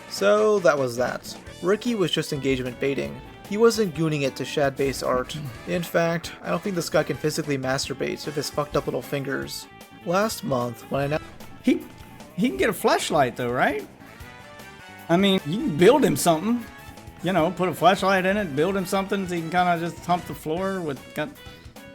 So that was that. Ricky was just engagement baiting. He wasn't gooning it to Shad-based art. In fact, I don't think this guy can physically masturbate with his fucked up little fingers. Last month, when I He can get a flashlight though, right? I mean, you can build him something. You know, put a flashlight in it, build him something so he can kind of just hump the floor with...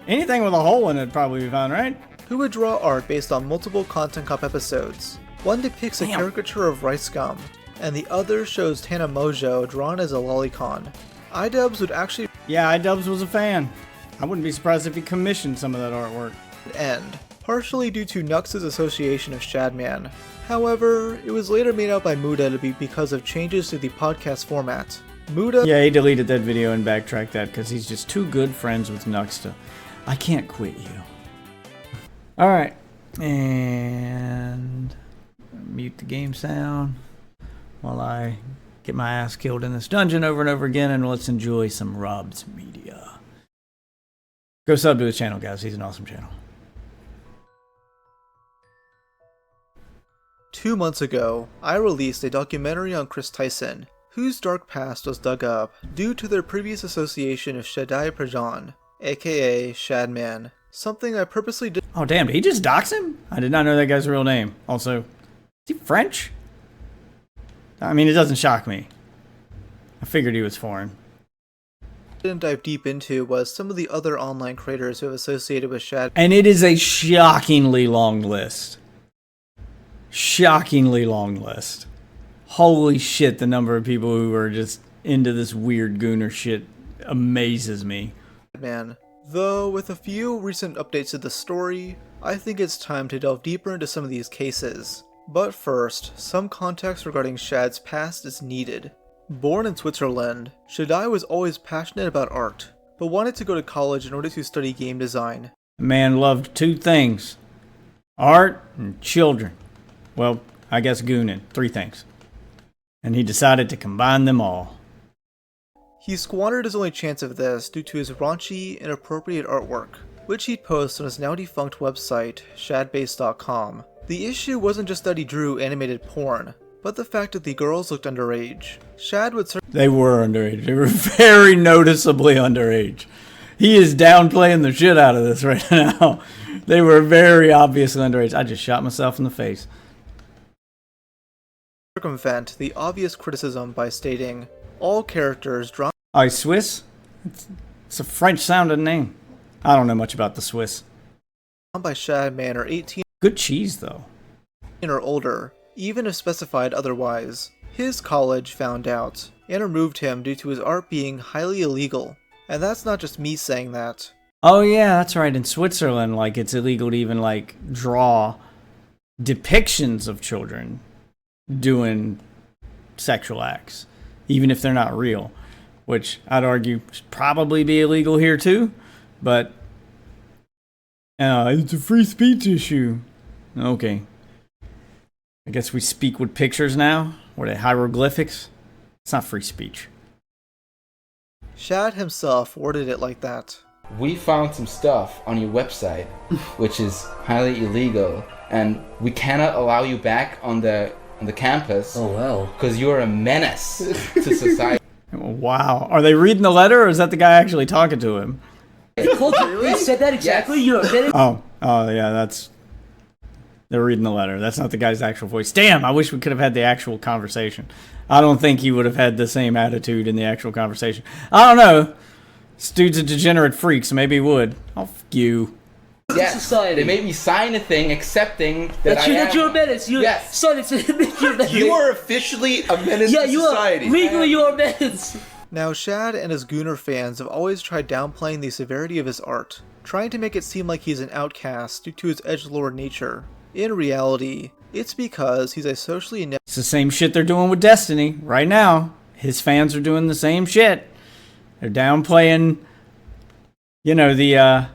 Anything with a hole in it probably be fine, right? who would draw art based on multiple Content Cup episodes. One depicts a caricature of Rice Gum, and the other shows Tana Mojo drawn as a lolicon. iDubbbz would actually iDubbbz was a fan. I wouldn't be surprised if he commissioned some of that artwork. end, partially due to Nux's association of Shadman. However, it was later made out by Muda to be because of changes to the podcast format. Muda Yeah, he deleted that video and backtracked that because he's just too good friends with Nux to... I can't quit you. Alright. And... mute the game sound while I get my ass killed in this dungeon over and over again, and let's enjoy some Rob's media. Go sub to his channel, guys. He's an awesome channel. 2 months ago, I released a documentary on Chris Tyson, whose dark past was dug up due to their previous association of Shaddai Prajan, aka Shadman, something I purposely did. Oh, damn. Did he just dox him? I did not know that guy's real name. Also, is he French? I mean, it doesn't shock me. I figured he was foreign. Didn't dive deep into was some of the other online creators who have associated with Shad. And it is a shockingly long list. Shockingly long list. Holy shit, the number of people who are just into this weird gooner shit amazes me. Man. Though, with a few recent updates to the story, I think it's time to delve deeper into some of these cases. But first, some context regarding Shad's past is needed. Born in Switzerland, Shaddai was always passionate about art, but wanted to go to college in order to study game design. The man loved two things. Art and children. Well, I guess gooning. 3 things. And he decided to combine them all. He squandered his only chance of this due to his raunchy, inappropriate artwork, which he'd post on his now defunct website, shadbase.com. The issue wasn't just that he drew animated porn, but the fact that the girls looked underage. Shad would They were underage. They were very noticeably underage. He is downplaying the shit out of this right now. They were very obviously underage. I just shot myself in the face. circumvent the obvious criticism by stating, all characters drawn Oh, Swiss? It's a French-sounding name. I don't know much about the Swiss. by Shadman are 18 Good cheese, though. or older, even if specified otherwise. His college found out, and removed him due to his art being highly illegal. And that's not just me saying that. Oh, yeah, that's right. In Switzerland, like, it's illegal to even, like, draw depictions of children doing sexual acts, even if they're not real, which I'd argue should probably be illegal here, too. But it's a free speech issue. Okay. I guess we speak with pictures now. What are they, hieroglyphics? It's not free speech. Shad himself worded it like that. We found some stuff on your website which is highly illegal, and we cannot allow you back on the campus. Oh wow. Because you're a menace to society. Wow. Are they reading the letter, or is that the guy actually talking to him? He said that exactly. Yes. You know, Oh, yeah, they're reading the letter. That's not the guy's actual voice. Damn, I wish we could have had the actual conversation. I don't think he would have had the same attitude in the actual conversation. I don't know. This dude's a degenerate freak, so maybe he would. Oh, f you. Yes. Society. They made me sign a thing accepting that you're a menace. Yes. Son, it's you're a menace. You are officially a menace to society. Legally, you're a menace. Now, Shad and his Gooner fans have always tried downplaying the severity of his art, trying to make it seem like he's an outcast due to his edgelord nature. In reality, it's because he's a socially inept. It's the same shit they're doing with Destiny right now. His fans are doing the same shit. They're downplaying, you know, the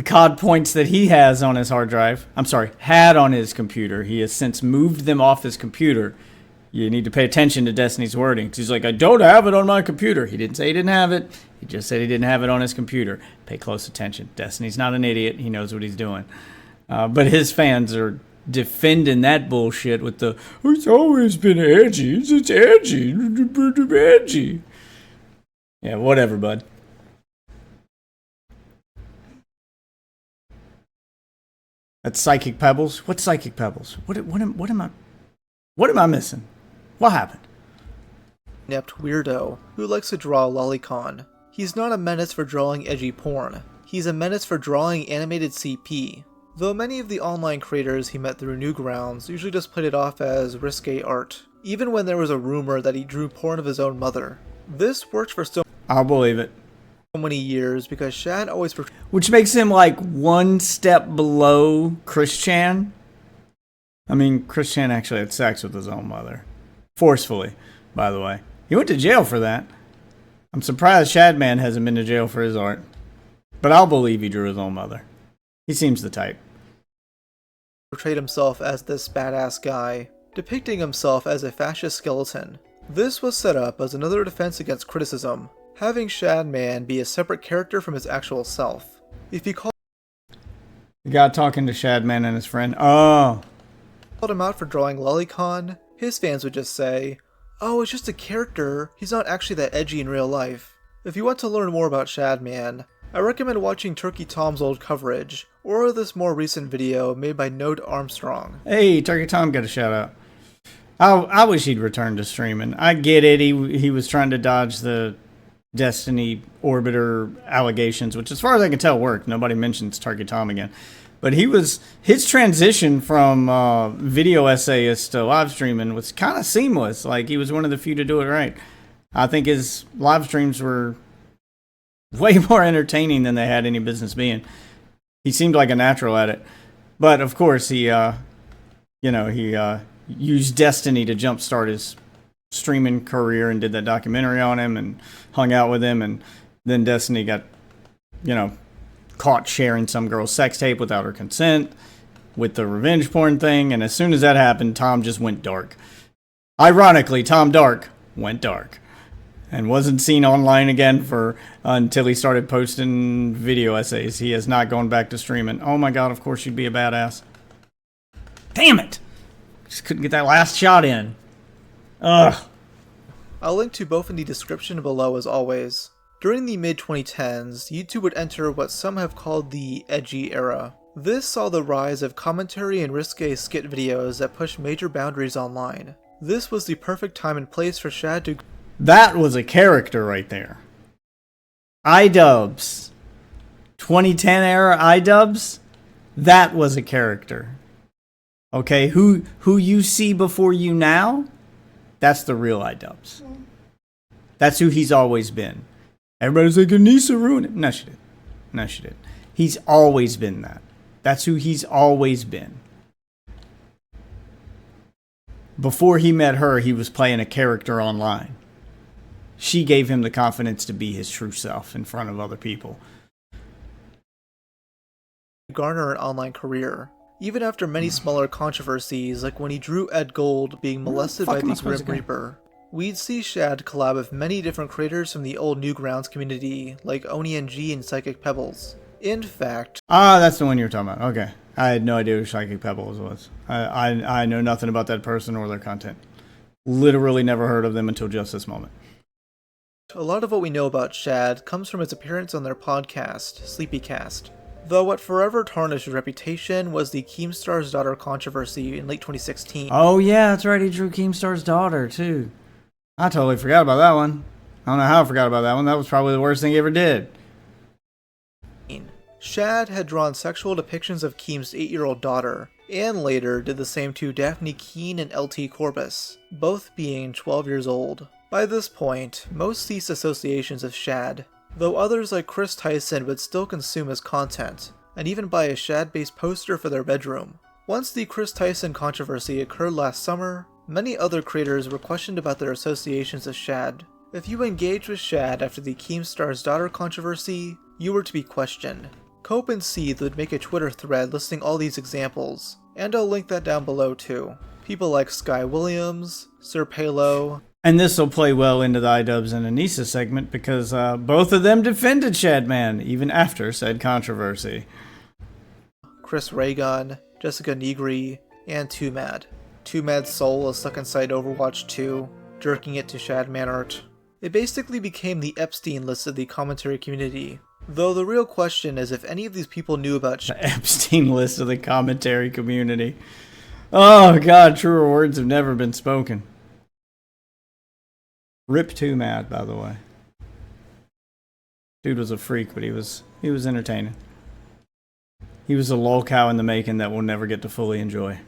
COD points that he has on his hard drive. I'm sorry, had on his computer. He has since moved them off his computer. You need to pay attention to Destiny's wording. He's like, I don't have it on my computer. He didn't say he didn't have it. He just said he didn't have it on his computer. Pay close attention. Destiny's not an idiot. He knows what he's doing. But his fans are defending that bullshit with the, it's always been edgy. It's edgy. Edgy. Yeah, whatever, bud. That's Psychic Pebbles. What's Psychic Pebbles? What am I missing? What happened? Inept weirdo who likes to draw lolicon. He's not a menace for drawing edgy porn. He's a menace for drawing animated CP. Though many of the online creators he met through Newgrounds usually just played it off as risque art, even when there was a rumor that he drew porn of his own mother. This worked for so I'll believe it. many years because Shad always Which makes him like one step below Chris Chan. I mean, Chris Chan actually had sex with his own mother. Forcefully, by the way. He went to jail for that. I'm surprised Shadman hasn't been to jail for his art. But I'll believe he drew his own mother. He seems the type. portrayed himself as this badass guy, depicting himself as a fascist skeleton. This was set up as another defense against criticism, having Shadman be a separate character from his actual self. If you called The guy talking to Shadman and his friend. Oh. him out for drawing lolicon, his fans would just say, "Oh, it's just a character, he's not actually that edgy in real life." If you want to learn more about Shadman, I recommend watching Turkey Tom's old coverage, or this more recent video made by Node Armstrong. Hey, Turkey Tom got a shout out. I wish he'd return to streaming. I get it. He was trying to dodge the Destiny Orbiter allegations, which as far as I can tell worked. Nobody mentions Turkey Tom again. But his transition from video essayist to live streaming was kind of seamless. Like, he was one of the few to do it right. I think his live streams were way more entertaining than they had any business being. He seemed like a natural at it. But of course, he used Destiny to jumpstart his streaming career and did that documentary on him and hung out with him. And then Destiny got, caught sharing some girl's sex tape without her consent with the revenge porn thing. And as soon as that happened, Tom just went dark. Ironically, Tom Dark went dark and wasn't seen online again until he started posting video essays. He has not gone back to streaming. Oh my god, of course you'd be a badass. Damn it! Just couldn't get that last shot in. Ugh. I'll link to both in the description below as always. During the mid-2010s, YouTube would enter what some have called the edgy era. This saw the rise of commentary and risque skit videos that pushed major boundaries online. This was the perfect time and place for Shad to... That was a character right there. iDubbbz. 2010 era iDubbbz. That was a character. Okay, who you see before you now, that's the real iDubbbz. That's who he's always been. Everybody's like, Anissa ruined it. No, she did. No, she did. He's always been that. That's who he's always been. Before he met her, he was playing a character online. She gave him the confidence to be his true self in front of other people. garner an online career. Even after many smaller controversies, like when he drew Ed Gold being molested by the Grim Reaper, we'd see Shad collab with many different creators from the old Newgrounds community, like OniNG and Psychic Pebbles. In fact... Ah, that's the one you were talking about. Okay. I had no idea who Psychic Pebbles was. I know nothing about that person or their content. Literally never heard of them until just this moment. A lot of what we know about Shad comes from his appearance on their podcast, Sleepycast. Though what forever tarnished his reputation was the Keemstar's daughter controversy in late 2016. Oh yeah, that's right, he drew Keemstar's daughter too. I totally forgot about that one. I don't know how I forgot about that one. That was probably the worst thing he ever did. Shad had drawn sexual depictions of Keem's 8-year-old daughter, and later did the same to Daphne Keene and LT Corbus, both being 12 years old. By this point, most ceased associations of Shad, though others like Chris Tyson would still consume his content, and even buy a Shad-based poster for their bedroom. Once the Chris Tyson controversy occurred last summer, many other creators were questioned about their associations of Shad. If you engaged with Shad after the Keemstar's daughter controversy, you were to be questioned. Cope and Seeth would make a Twitter thread listing all these examples, and I'll link that down below too. People like Sky Williams, Sir Palo, and this will play well into the iDubbbz and Anissa segment because both of them defended Shadman even after said controversy. Chris Raygun, Jessica Negri, and Too Mad. Too Mad's soul is stuck inside Overwatch 2, jerking it to Shadman art. It basically became the Epstein list of the commentary community. Though the real question is if any of these people knew about The Epstein list of the commentary community. Oh god, truer words have never been spoken. Rip Too Mad, by the way. Dude was a freak, but he was entertaining. He was a lol cow in the making that we'll never get to fully enjoy.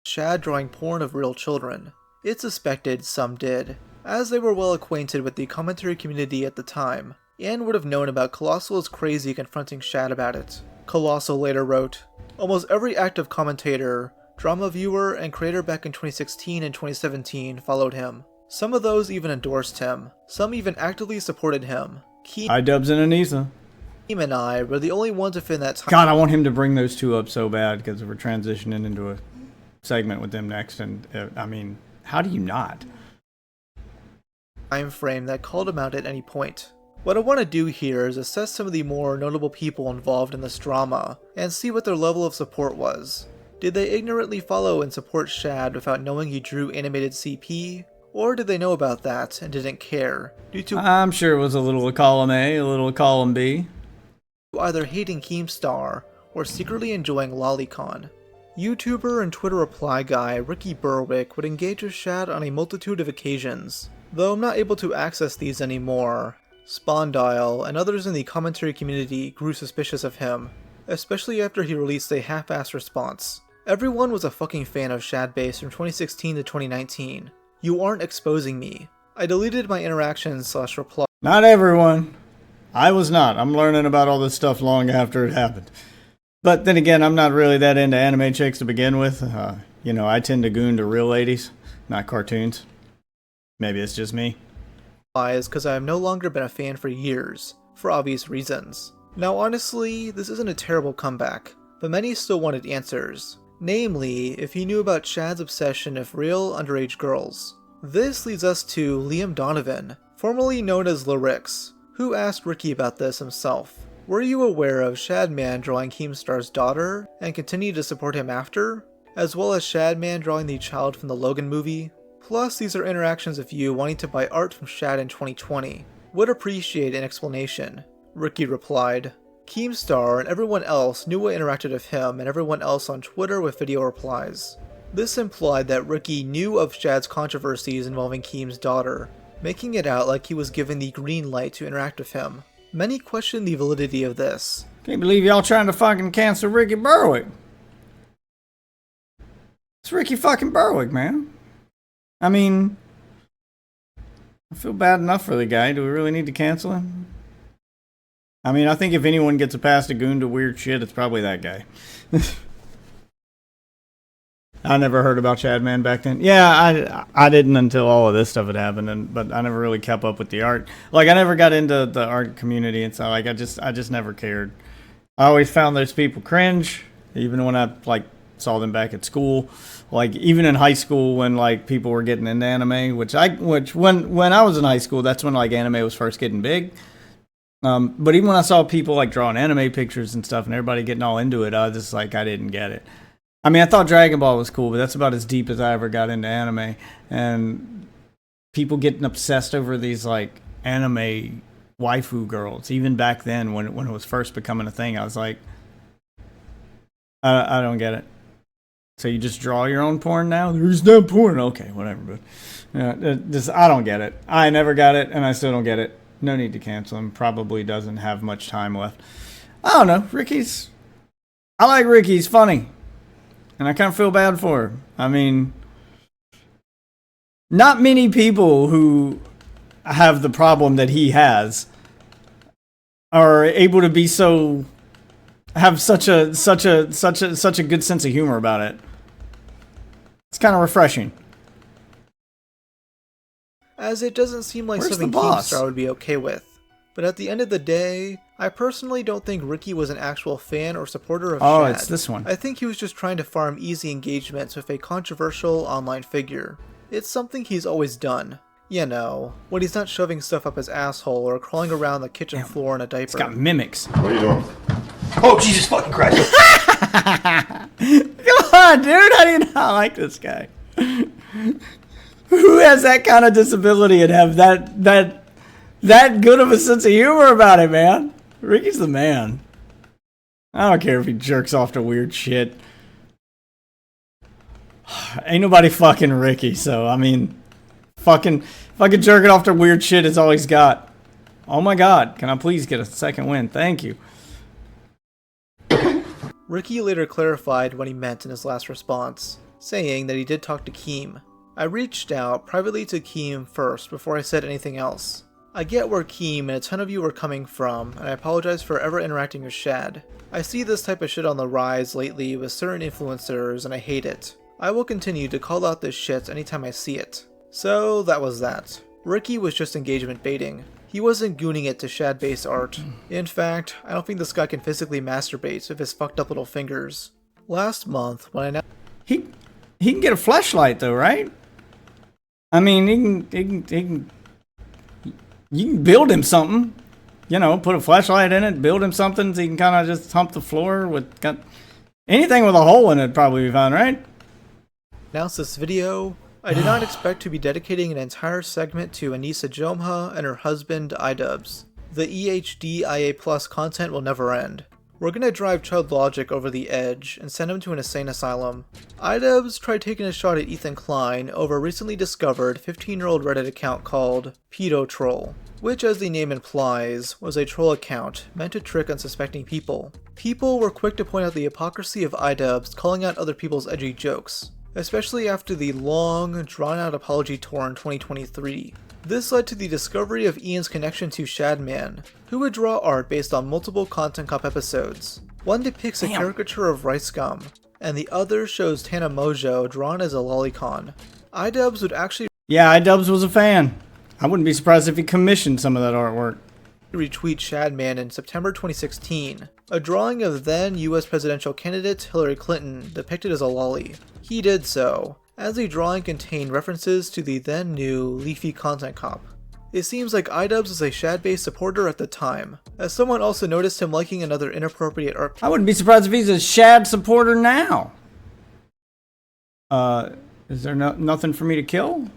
Shad drawing porn of real children. It's suspected some did, as they were well acquainted with the commentary community at the time, and would have known about Colossal's crazy confronting Shad about it. Colossal later wrote, "Almost every active commentator, drama viewer, and creator back in 2016 and 2017 followed him. Some of those even endorsed him. Some even actively supported him. Dubs and Anissa. Keem and I were the only ones within that God, I want him to bring those two up so bad because we're transitioning into a segment with them next, and I mean, how do you not? time frame that called him out at any point. What I want to do here is assess some of the more notable people involved in this drama, and see what their level of support was. Did they ignorantly follow and support Shad without knowing he drew animated CP? Or did they know about that and didn't care, due to I'm sure it was a little column A, a little column B. either hating Keemstar or secretly enjoying Lolicon? YouTuber and Twitter reply guy Ricky Berwick would engage with Shad on a multitude of occasions. Though I'm not able to access these anymore, Spondyle and others in the commentary community grew suspicious of him, especially after he released a half-assed response. Everyone was a fucking fan of Shadbase from 2016 to 2019. You aren't exposing me. I deleted my interactions/reply. Not everyone. I was not. I'm learning about all this stuff long after it happened. But then again, I'm not really that into anime chicks to begin with. You know, I tend to goon to real ladies, not cartoons. Maybe it's just me. Is because I have no longer been a fan for years, for obvious reasons. Now honestly, this isn't a terrible comeback, but many still wanted answers. Namely, if he knew about Shad's obsession with real underage girls. This leads us to Liam Donovan, formerly known as Lyrix, who asked Ricky about this himself. Were you aware of Shadman drawing Keemstar's daughter, and continued to support him after? As well as Shadman drawing the child from the Logan movie? Plus, these are interactions of you wanting to buy art from Shad in 2020. Would appreciate an explanation. Ricky replied, Keemstar and everyone else knew what interacted with him and everyone else on Twitter with video replies. This implied that Ricky knew of Shad's controversies involving Keem's daughter, making it out like he was given the green light to interact with him. Many question the validity of this. Can't believe y'all trying to fucking cancel Ricky Berwick. It's Ricky fucking Berwick, man. I mean, I feel bad enough for the guy. Do we really need to cancel him? I mean, I think if anyone gets a pass to goon to weird shit, it's probably that guy. I never heard about Shadman back then. Yeah, I didn't until all of this stuff had happened, but I never really kept up with the art. Like, I never got into the art community, and so like I just never cared. I always found those people cringe, even when I like saw them back at school. Like even in high school when like people were getting into anime, which when I was in high school, that's when like anime was first getting big. But even when I saw people like drawing anime pictures and stuff and everybody getting all into it, I was just like, I didn't get it. I mean, I thought Dragon Ball was cool, but that's about as deep as I ever got into anime. And people getting obsessed over these like anime waifu girls, even back then when it was first becoming a thing, I was like, I don't get it. So you just draw your own porn now? There's no porn. Okay, whatever. But I don't get it. I never got it, and I still don't get it. No need to cancel him. Probably doesn't have much time left. I don't know. I like Ricky. He's funny. And I kind of feel bad for him. I mean, not many people who have the problem that he has are able to be have such a good sense of humor about it. It's kind of refreshing. As it doesn't seem like Where's something the boss? Keemstar would be okay with. But at the end of the day, I personally don't think Ricky was an actual fan or supporter of Oh, Shad. it's this one. I think he was just trying to farm easy engagements with a controversial online figure. It's something he's always done. You know, when he's not shoving stuff up his asshole or crawling around the kitchen floor in a diaper. It's got mimics. What are you doing? Oh, Jesus fucking Christ. on, dude. How do you not like this guy? Who has that kind of disability and have that good of a sense of humor about it, man? Ricky's the man. I don't care if he jerks off to weird shit. Ain't nobody fucking Ricky, so I mean, fucking jerking off to weird shit is all he's got. Oh my god, can I please get a second win? Thank you. Ricky later clarified what he meant in his last response, saying that he did talk to Keem. I reached out privately to Keem first before I said anything else. I get where Keem and a ton of you are coming from, and I apologize for ever interacting with Shad. I see this type of shit on the rise lately with certain influencers, and I hate it. I will continue to call out this shit anytime I see it. So that was that. Ricky was just engagement baiting. He wasn't gooning it to Shad-based art. In fact, I don't think this guy can physically masturbate with his fucked up little fingers. Last month, when I He can get a flashlight though, right? I mean, he can you can build him something. You know, put a flashlight in it, build him something so he can kind of just hump the floor with anything with a hole in it probably be fine, right? announced this video, I did not expect to be dedicating an entire segment to Anissa Jomha and her husband iDubbbz. The EHD IA+ content will never end. We're gonna drive Chud Logic over the edge and send him to an insane asylum. iDubbbz tried taking a shot at Ethan Klein over a recently discovered 15-year-old Reddit account called Pedo Troll, which, as the name implies, was a troll account meant to trick unsuspecting people. People were quick to point out the hypocrisy of iDubbbz calling out other people's edgy jokes, especially after the long, drawn-out apology tour in 2023. This led to the discovery of Ian's connection to Shadman, who would draw art based on multiple Content Cop episodes. One depicts a caricature of Rice Gum, and the other shows Tana Mojo drawn as a lolicon. iDubbbz would actually iDubbbz was a fan. I wouldn't be surprised if he commissioned some of that artwork. retweet Shadman in September 2016, a drawing of then US presidential candidate Hillary Clinton depicted as a lolly. He did so, as the drawing contained references to the then new Leafy Content Cop. It seems like iDubbbz was a Shad-based supporter at the time, as someone also noticed him liking another inappropriate art I wouldn't be surprised if he's a Shad supporter now. Is there nothing for me to kill?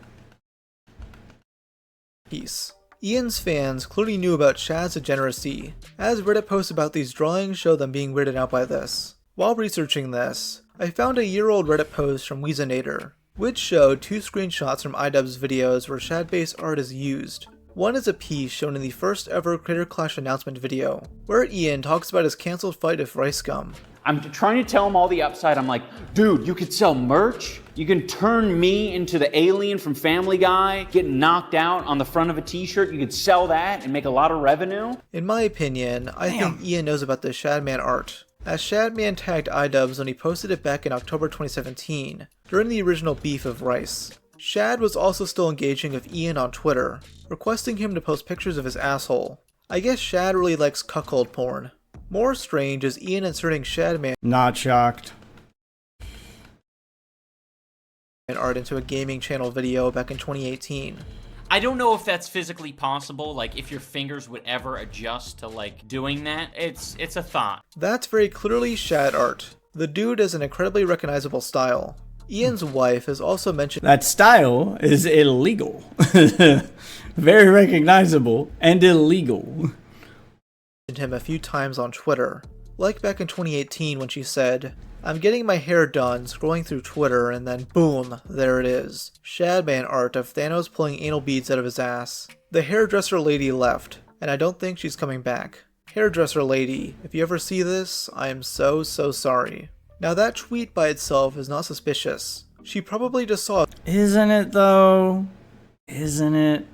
piece. Ian's fans clearly knew about Shad's degeneracy, as Reddit posts about these drawings show them being weirded out by this. While researching this, I found a year-old Reddit post from Weezonator, which showed two screenshots from iDubbbz videos where Shad-based art is used. One is a piece shown in the first ever Creator Clash announcement video, where Ian talks about his cancelled fight with Rice Gum. I'm trying to tell him all the upside. I'm like, dude, you could sell merch. You can turn me into the alien from Family Guy, get knocked out on the front of a t-shirt. You could sell that and make a lot of revenue. In my opinion, I think Ian knows about the Shadman art, as Shadman tagged iDubbbz when he posted it back in October 2017, during the original beef of Rice. Shad was also still engaging with Ian on Twitter, requesting him to post pictures of his asshole. I guess Shad really likes cuckold porn. More strange is Ian inserting Shadman Not shocked. art into a gaming channel video back in 2018. I don't know if that's physically possible, like if your fingers would ever adjust to like doing that. It's a thought. That's very clearly Shad art. The dude has an incredibly recognizable style. Ian's wife has also mentioned That style is illegal. Very recognizable and illegal. him a few times on Twitter, like back in 2018 when she said, "I'm getting my hair done, scrolling through Twitter, and then boom, there it is. Shadman art of Thanos pulling anal beads out of his ass. The hairdresser lady left, and I don't think she's coming back. Hairdresser lady, if you ever see this, I am so sorry." Now that tweet by itself is not suspicious. She probably just saw Isn't it though? Isn't it?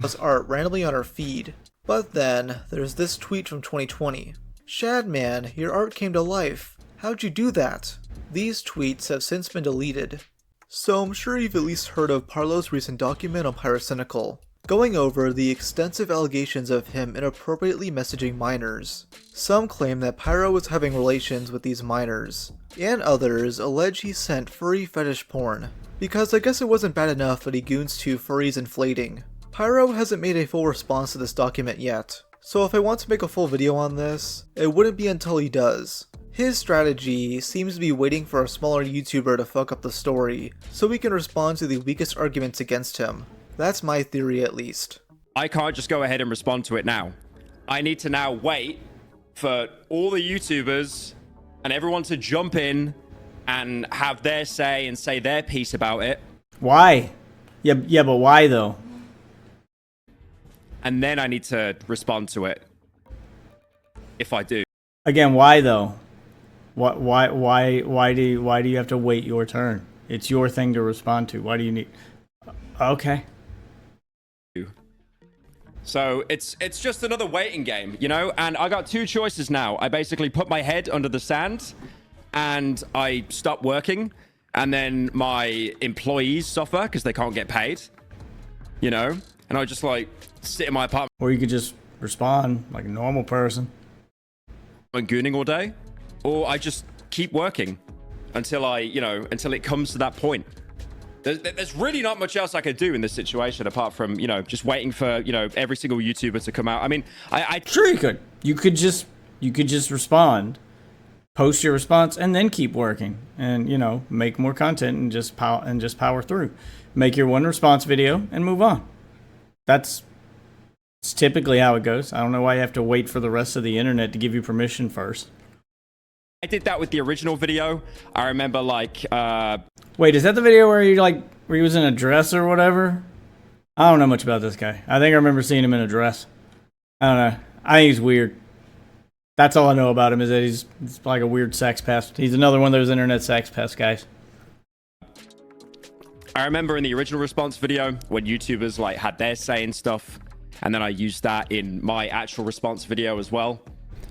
this art randomly on her feed. But then, there's this tweet from 2020. "Shadman, your art came to life. How'd you do that?" These tweets have since been deleted. So I'm sure you've at least heard of Parlo's recent document on Pyrocynical, going over the extensive allegations of him inappropriately messaging minors. Some claim that Pyro was having relations with these minors, and others allege he sent furry fetish porn, because I guess it wasn't bad enough that he goons to furries inflating. Pyro hasn't made a full response to this document yet, so if I want to make a full video on this, it wouldn't be until he does. His strategy seems to be waiting for a smaller YouTuber to fuck up the story, so we can respond to the weakest arguments against him. That's my theory at least. I can't just go ahead and respond to it now. I need to now wait for all the YouTubers and everyone to jump in and have their say and say their piece about it. Why? Yeah, but why though? And then I need to respond to it. If I do. Again, why though? Why do you have to wait your turn? It's your thing to respond to. Why do you need? Okay. So it's just another waiting game, you know? And I got two choices now. I basically put my head under the sand and I stop working, and then my employees suffer because they can't get paid, you know? And I just like sit in my apartment. Or you could just respond like a normal person. And gooning all day, or I just keep working until until it comes to that point. There's really not much else I could do in this situation apart from, just waiting for, every single YouTuber to come out. I mean, Sure you could. You could just respond, post your response, and then keep working, and make more content and just power through. Make your one response video and move on. It's typically how it goes. I don't know why you have to wait for the rest of the internet to give you permission first. I did that with the original video. I remember Wait, is that the video where he was in a dress or whatever? I don't know much about this guy. I think I remember seeing him in a dress. I don't know. I think he's weird. That's all I know about him, is that he's like a weird sex pest. He's another one of those internet sex pest guys. I remember in the original response video when YouTubers had their say and stuff, and then I used that in my actual response video as well.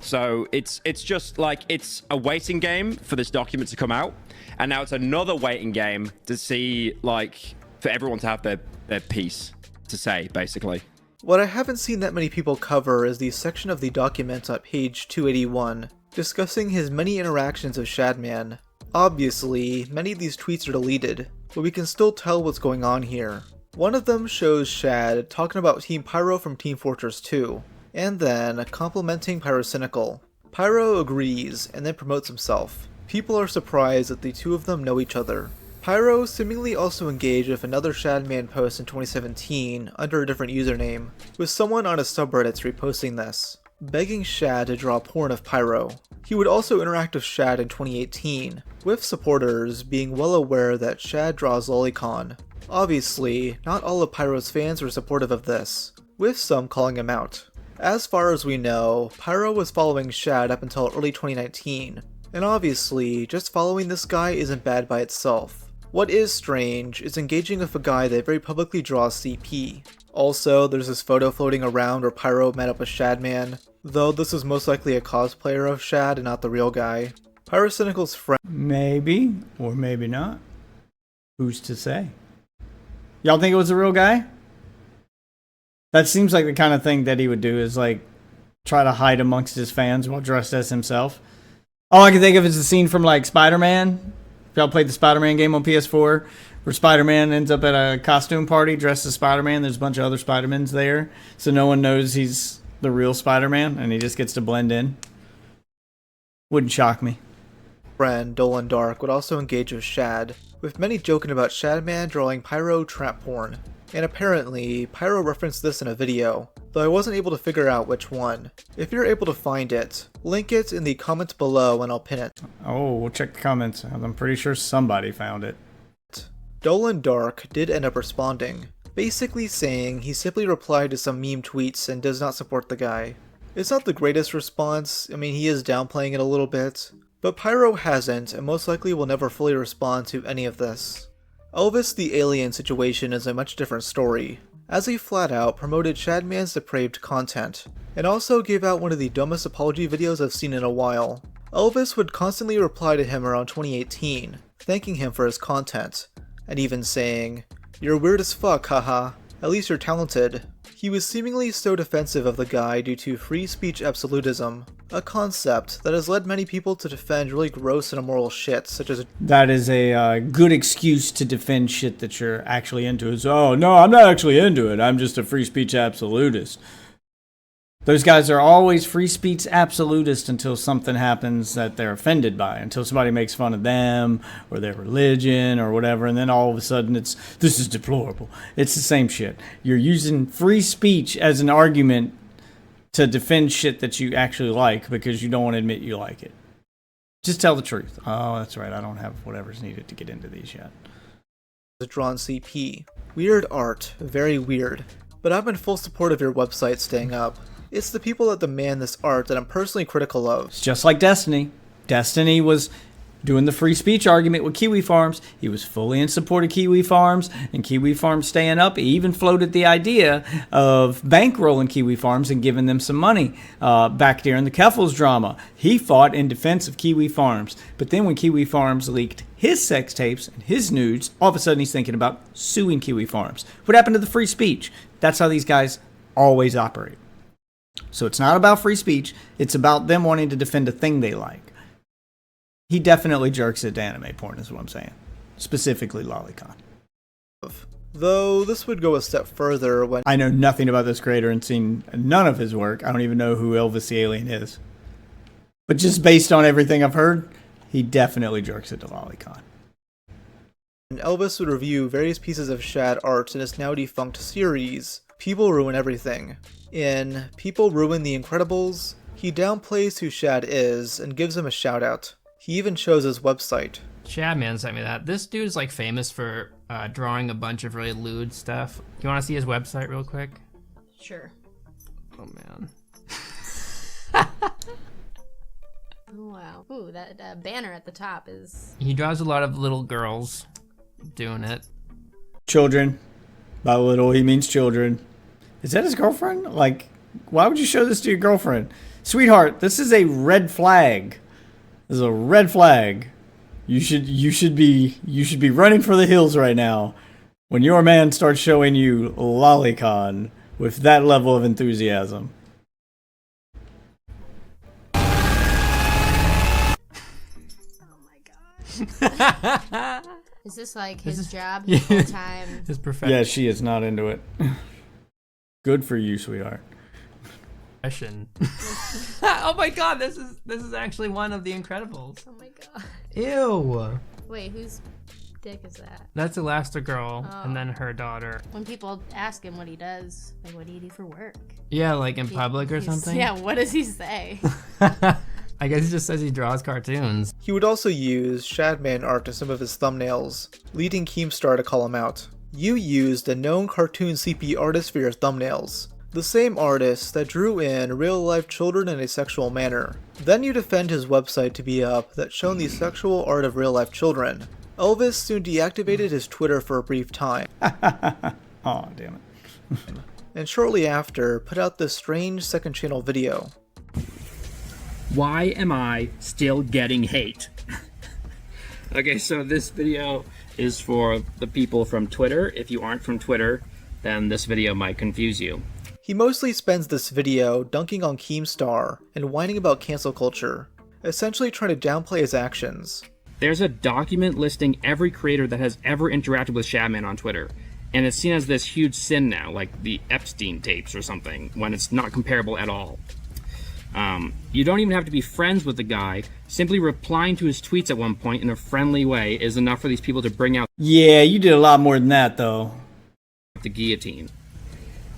So it's just it's a waiting game for this document to come out, and now it's another waiting game to see for everyone to have their piece to say, basically. What I haven't seen that many people cover is the section of the document at page 281, discussing his many interactions with Shadman. Obviously, many of these tweets are deleted, but we can still tell what's going on here. One of them shows Shad talking about Team Pyro from Team Fortress 2, and then complimenting Pyrocynical. Pyro agrees and then promotes himself. People are surprised that the two of them know each other. Pyro seemingly also engaged with another Shadman post in 2017 under a different username, with someone on his subreddits reposting this, begging Shad to draw porn of Pyro. He would also interact with Shad in 2018, with supporters being well aware that Shad draws lolicon. Obviously, not all of Pyro's fans were supportive of this, with some calling him out. As far as we know, Pyro was following Shad up until early 2019, and obviously, just following this guy isn't bad by itself. What is strange is engaging with a guy that very publicly draws CP. Also, there's this photo floating around where Pyro met up with Shadman, though this is most likely a cosplayer of Shad and not the real guy. Pyrocynical's friend— Maybe, or maybe not. Who's to say? Y'all think it was a real guy? That seems like the kind of thing that he would do, is try to hide amongst his fans while dressed as himself. All I can think of is the scene from Spider-Man. If y'all played the Spider-Man game on PS4, where Spider-Man ends up at a costume party dressed as Spider-Man. There's a bunch of other Spider-Mans there, so no one knows he's the real Spider-Man, and he just gets to blend in. Wouldn't shock me. Friend Dolan Dark would also engage with Shad, with many joking about Shadman drawing Pyro trap porn. And apparently, Pyro referenced this in a video, though I wasn't able to figure out which one. If you're able to find it, link it in the comments below and I'll pin it. Oh, we'll check the comments. I'm pretty sure somebody found it. Dolan Dark did end up responding, basically saying he simply replied to some meme tweets and does not support the guy. It's not the greatest response, I mean he is downplaying it a little bit, but Pyro hasn't and most likely will never fully respond to any of this. Elvis the Alien situation is a much different story, as he flat out promoted Shadman's depraved content, and also gave out one of the dumbest apology videos I've seen in a while. Elvis would constantly reply to him around 2018, thanking him for his content, and even saying, "You're weird as fuck, haha, at least you're talented." He was seemingly so defensive of the guy due to free speech absolutism, a concept that has led many people to defend really gross and immoral shit, such as— That is a good excuse to defend shit that you're actually into. Is, oh, no, I'm not actually into it. I'm just a free speech absolutist. Those guys are always free speech absolutists until something happens that they're offended by, until somebody makes fun of them or their religion or whatever, and then all of a sudden this is deplorable. It's the same shit. You're using free speech as an argument to defend shit that you actually like because you don't want to admit you like it. Just tell the truth. Oh, that's right. I don't have whatever's needed to get into these yet. Drawn CP. Weird art. Very weird. But I'm in full support of your website staying up. It's the people that demand this art that I'm personally critical of. It's just like Destiny. Destiny was doing the free speech argument with Kiwi Farms. He was fully in support of Kiwi Farms and Kiwi Farms staying up. He even floated the idea of bankrolling Kiwi Farms and giving them some money back during the Keffels drama. He fought in defense of Kiwi Farms. But then when Kiwi Farms leaked his sex tapes and his nudes, all of a sudden he's thinking about suing Kiwi Farms. What happened to the free speech? That's how these guys always operate. So it's not about free speech. It's about them wanting to defend a thing they like. He definitely jerks at anime porn, is what I'm saying. Specifically Lolicon. Though this would go a step further when I know nothing about this creator and seen none of his work. I don't even know who Elvis the Alien is. But just based on everything I've heard, he definitely jerks at the Lolicon. Elvis would review various pieces of Shad art in his now defunct series, People Ruin Everything. In People Ruin the Incredibles, he downplays who Shad is and gives him a shout out. He even shows his website. Shadman sent me that. This dude's like famous for drawing a bunch of really lewd stuff. You want to see his website real quick? Sure. Oh man. Oh wow. Ooh, that banner at the top is... He draws a lot of little girls doing it. Children. By little, he means children. Is that his girlfriend? Like, why would you show this to your girlfriend? Sweetheart, this is a red flag. This is a red flag. You should be running for the hills right now when your man starts showing you Lolicon with that level of enthusiasm. Oh my god. Is this like his job, his full time? His profession. Yeah, she is not into it. Good for you, sweetheart. Oh my god, this is actually one of the Incredibles. Oh my god. Ew. Wait, whose dick is that? That's Elastigirl, Oh. and then her daughter. When people ask him what he does, like what do you do for work? Yeah, like in public or something. Yeah, what does he say? I guess he just says he draws cartoons. He would also use Shadman art in some of his thumbnails, leading Keemstar to call him out. You used a known cartoon CP artist for your thumbnails. The same artist that drew in real-life children in a sexual manner. Then you defend his website to be up that shown the sexual art of real-life children. Elvis soon deactivated his Twitter for a brief time. Aw, damn it. And shortly after, put out this strange second channel video. Why am I still getting hate? Okay, so this video is for the people from Twitter. If you aren't from Twitter, then this video might confuse you. He mostly spends this video dunking on Keemstar and whining about cancel culture, essentially trying to downplay his actions. There's a document listing every creator that has ever interacted with Shadman on Twitter, and it's seen as this huge sin now, like the Epstein tapes or something, when it's not comparable at all. You don't even have to be friends with the guy. Simply replying to his tweets at one point in a friendly way is enough for these people to bring out Yeah, you did a lot more than that, though. the guillotine.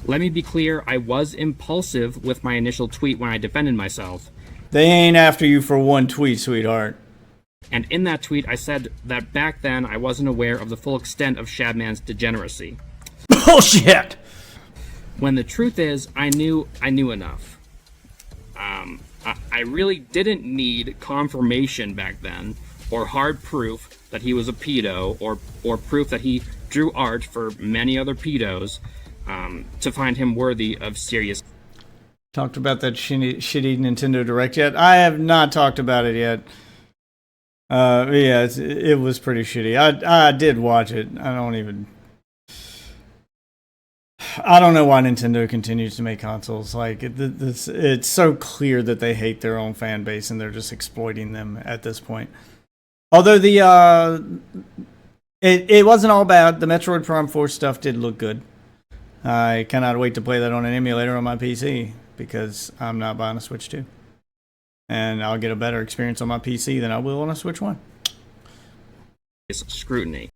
Let me be clear, I was impulsive with my initial tweet when I defended myself. They ain't after you for one tweet, sweetheart. And in that tweet, I said that back then I wasn't aware of the full extent of Shadman's degeneracy. Bullshit! When the truth is, I knew enough. I really didn't need confirmation back then, or hard proof that he was a pedo, or proof that he drew art for many other pedos, to find him worthy of serious. Talked about that shitty Nintendo Direct yet? I have not talked about it yet. Yeah, it was pretty shitty. I did watch it. I don't know why Nintendo continues to make consoles. Like, it's so clear that they hate their own fan base and they're just exploiting them at this point. Although it wasn't all bad. The Metroid Prime 4 stuff did look good. I cannot wait to play that on an emulator on my PC because I'm not buying a Switch 2. And I'll get a better experience on my PC than I will on a Switch 1. Scrutiny.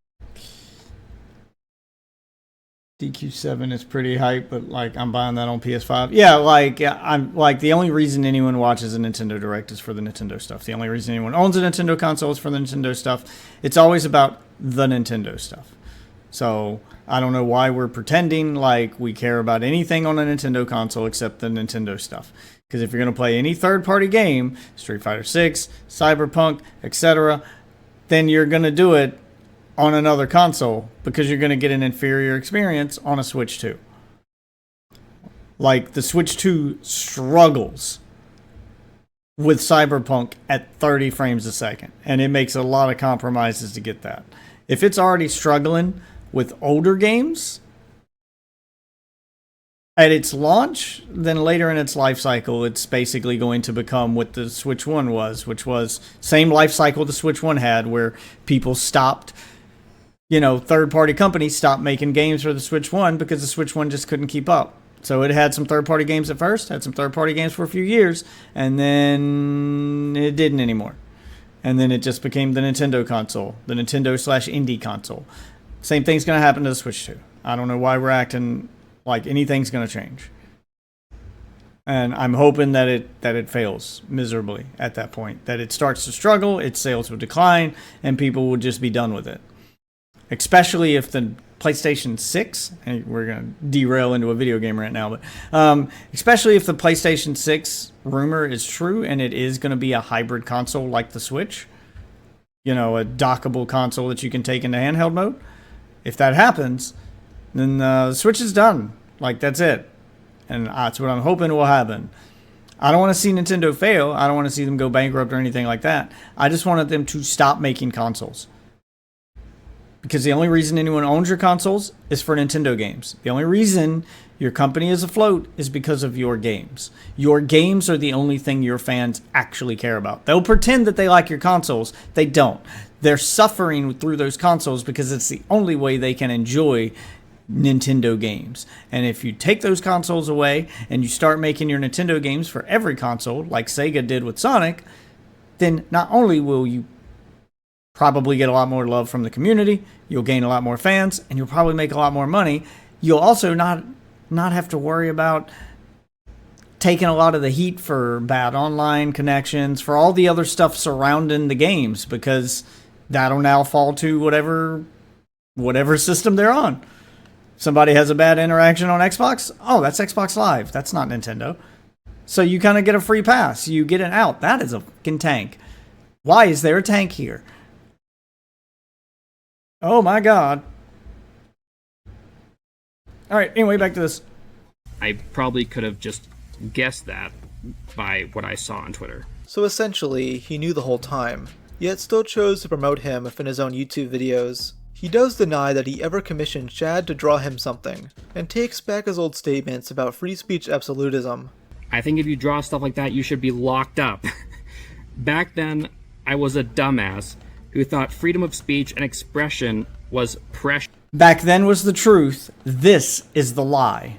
DQ7 is pretty hype, but like I'm buying that on PS5. Yeah, like I'm like the only reason anyone watches a Nintendo Direct is for the Nintendo stuff. The only reason anyone owns a Nintendo console is for the Nintendo stuff. It's always about the Nintendo stuff. So I don't know why we're pretending like we care about anything on a Nintendo console except the Nintendo stuff. Because if you're going to play any third-party game, Street Fighter 6, Cyberpunk, etc., then you're going to do it on another console because you're going to get an inferior experience on a Switch 2. Like, the Switch 2 struggles with Cyberpunk at 30 frames a second, and it makes a lot of compromises to get that. If it's already struggling with older games at its launch, then later in its life cycle, it's basically going to become what the Switch 1 was, which was same life cycle the Switch 1 had, where people stopped, third-party companies stopped making games for the Switch 1 because the Switch 1 just couldn't keep up. So it had some third-party games at first, had some third-party games for a few years, and then it didn't anymore. And then it just became the Nintendo console, the Nintendo/indie console. Same thing's going to happen to the Switch 2. I don't know why we're acting like anything's going to change. And I'm hoping that it fails miserably at that point. That it starts to struggle, its sales will decline, and people will just be done with it. Especially if the PlayStation 6, and we're going to derail into a video game right now, but especially if the PlayStation 6 rumor is true and it is going to be a hybrid console like the Switch, a dockable console that you can take into handheld mode. If that happens, then the Switch is done. Like, that's it. And that's what I'm hoping will happen. I don't want to see Nintendo fail. I don't want to see them go bankrupt or anything like that. I just wanted them to stop making consoles. Because the only reason anyone owns your consoles is for Nintendo games. The only reason your company is afloat is because of your games. Your games are the only thing your fans actually care about. They'll pretend that they like your consoles. They don't. They're suffering through those consoles because it's the only way they can enjoy Nintendo games. And if you take those consoles away and you start making your Nintendo games for every console, like Sega did with Sonic, then not only will you probably get a lot more love from the community, you'll gain a lot more fans, and you'll probably make a lot more money. You'll also not have to worry about taking a lot of the heat for bad online connections, for all the other stuff surrounding the games, because that'll now fall to whatever system they're on. Somebody has a bad interaction on Xbox? Oh, that's Xbox Live. That's not Nintendo. So you kind of get a free pass. You get an out. That is a fucking tank. Why is there a tank here? Oh my god. Alright, anyway, back to this. I probably could have just guessed that by what I saw on Twitter. So essentially, he knew the whole time, yet still chose to promote him within his own YouTube videos. He does deny that he ever commissioned Shad to draw him something, and takes back his old statements about free speech absolutism. I think if you draw stuff like that, you should be locked up. Back then, I was a dumbass who thought freedom of speech and expression was precious. Back then was the truth. This is the lie.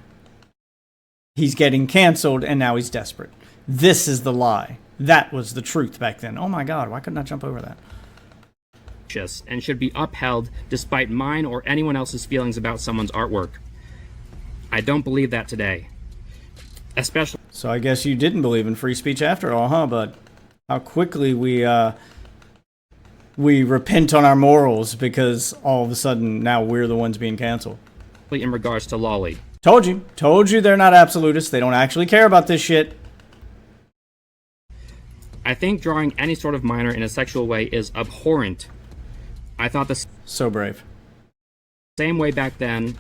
He's getting canceled and now he's desperate. This is the lie. That was the truth back then. Oh my god, why couldn't I jump over that? And should be upheld despite mine or anyone else's feelings about someone's artwork. I don't believe that today. Especially. So I guess you didn't believe in free speech after all, huh? But how quickly we repent on our morals because all of a sudden now we're the ones being canceled. In regards to Lolly. Told you they're not absolutists. They don't actually care about this shit. I think drawing any sort of minor in a sexual way is abhorrent. I thought this so brave. Same way back then,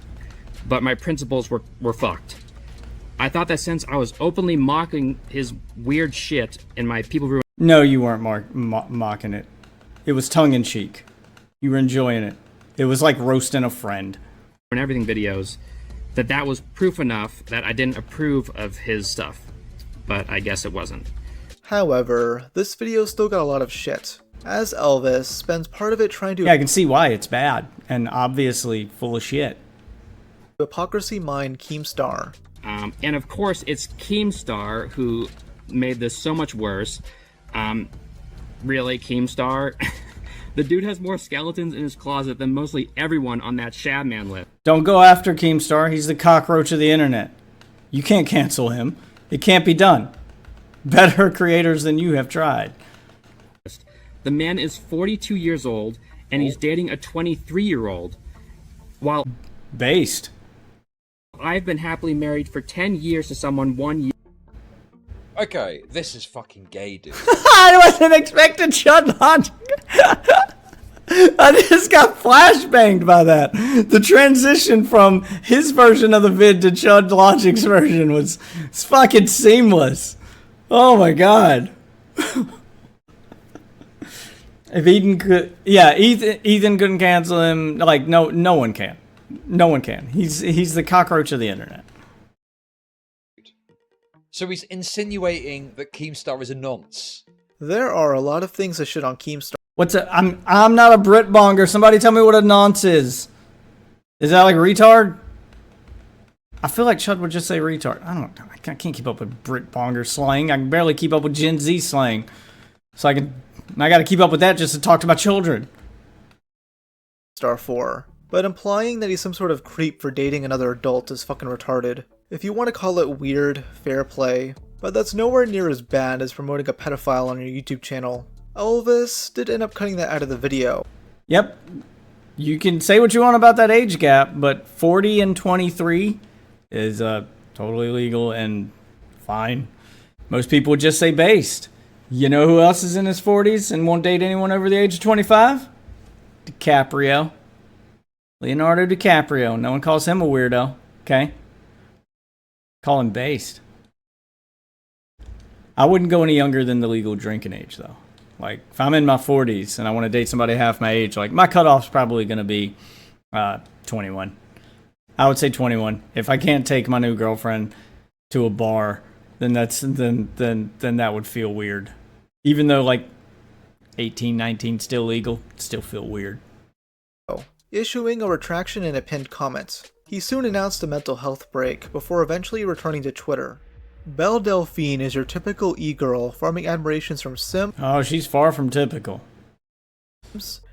but my principles were fucked. I thought that since I was openly mocking his weird shit in my people ruin. No, you weren't mocking it. It was tongue-in-cheek. You were enjoying it. It was like roasting a friend. And everything videos, that was proof enough that I didn't approve of his stuff. But I guess it wasn't. However, this video still got a lot of shit, as Elvis spends part of it trying to— Yeah, I can see why it's bad, and obviously full of shit. Hypocrisy mine Keemstar, And of course, it's Keemstar who made this so much worse. Really, Keemstar? The dude has more skeletons in his closet than mostly everyone on that Shadman list. Don't go after Keemstar. He's the cockroach of the internet. You can't cancel him. It can't be done. Better creators than you have tried. The man is 42 years old, and he's dating a 23-year-old. While Based. I've been happily married for 10 years to someone 1 year. Okay, this is fucking gay, dude. I wasn't expecting Chud Logic. I just got flashbanged by that. The transition from his version of the vid to Chud Logic's version was fucking seamless. Oh my god. If Ethan could, yeah, Ethan couldn't cancel him. Like no one can. No one can. He's the cockroach of the internet. So he's insinuating that Keemstar is a nonce. There are a lot of things to shit on Keemstar. What's a? I'm not a Brit bonger. Somebody tell me what a nonce is. Is that like retard? I feel like Chud would just say retard. I can't keep up with Brit bonger slang. I can barely keep up with Gen Z slang. So I got to keep up with that just to talk to my children. Star 4. But implying that he's some sort of creep for dating another adult is fucking retarded. If you want to call it weird, fair play. But that's nowhere near as bad as promoting a pedophile on your YouTube channel. Elvis did end up cutting that out of the video. Yep. You can say what you want about that age gap, but 40 and 23 is totally legal and fine. Most people would just say based. You know who else is in his 40s and won't date anyone over the age of 25? DiCaprio. Leonardo DiCaprio. No one calls him a weirdo. Okay? Call him based. I wouldn't go any younger than the legal drinking age, though. Like, if I'm in my 40s and I want to date somebody half my age, like, my cutoff's probably going to be 21. I would say 21. If I can't take my new girlfriend to a bar, then that would feel weird. Even though, like, 18, 19 still legal, still feel weird. Issuing a retraction in a pinned comment. He soon announced a mental health break before eventually returning to Twitter. Belle Delphine is your typical e-girl farming admirations from Sims. Oh, she's far from typical.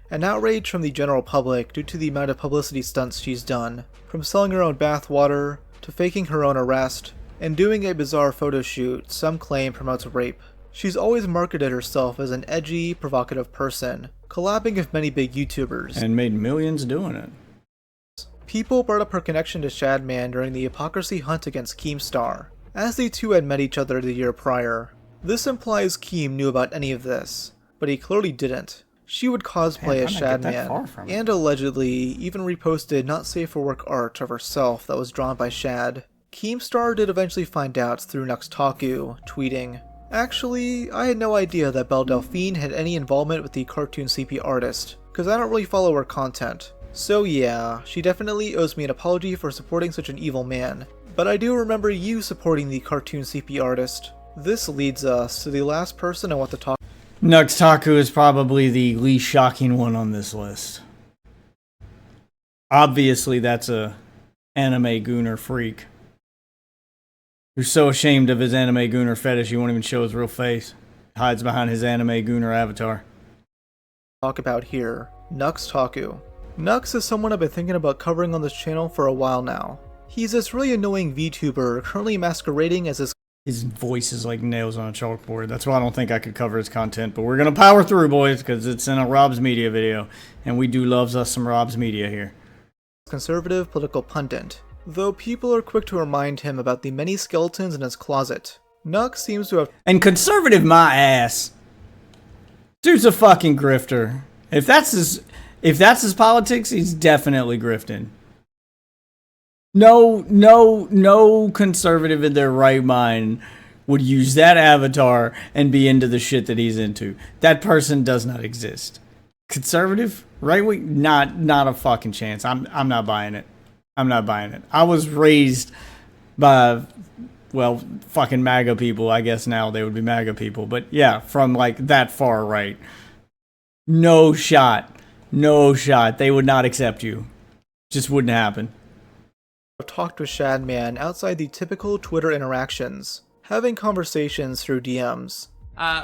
And outrage from the general public due to the amount of publicity stunts she's done, from selling her own bathwater, to faking her own arrest, and doing a bizarre photo shoot some claim promotes rape. She's always marketed herself as an edgy, provocative person, collabing with many big YouTubers. And made millions doing it. People brought up her connection to Shadman during the hypocrisy hunt against Keemstar, as the two had met each other the year prior. This implies Keem knew about any of this, but he clearly didn't. She would cosplay as Shadman, and allegedly even reposted not safe for work art of herself that was drawn by Shad. Keemstar did eventually find out through Nuxtaku, tweeting, "Actually, I had no idea that Belle Delphine had any involvement with the cartoon CP artist, cause I don't really follow her content. So yeah, she definitely owes me an apology for supporting such an evil man. But I do remember you supporting the cartoon CP artist." This leads us to the last person I want to talk. Nuxtaku is probably the least shocking one on this list. Obviously, that's a anime gooner freak who's so ashamed of his anime gooner fetish he won't even show his real face. Hides behind his anime gooner avatar. Talk about here, Nuxtaku. Nux is someone I've been thinking about covering on this channel for a while now. He's this really annoying VTuber currently masquerading as his voice is like nails on a chalkboard. That's why I don't think I could cover his content. But we're going to power through, boys, because it's in a Rob's Media video. And we do love us some Rob's Media here. Conservative political pundit, though people are quick to remind him about the many skeletons in his closet. Nux seems to have... And conservative my ass. Dude's a fucking grifter. If that's his politics, he's definitely grifting. No conservative in their right mind would use that avatar and be into the shit that he's into. That person does not exist. Conservative, right wing, not a fucking chance. I'm not buying it. I'm not buying it. I was raised by, well, fucking MAGA people. I guess now they would be MAGA people, but yeah, from like that far right. No shot. They would not accept you. Just wouldn't happen. talked with Shadman outside the typical Twitter interactions, having conversations through DMs.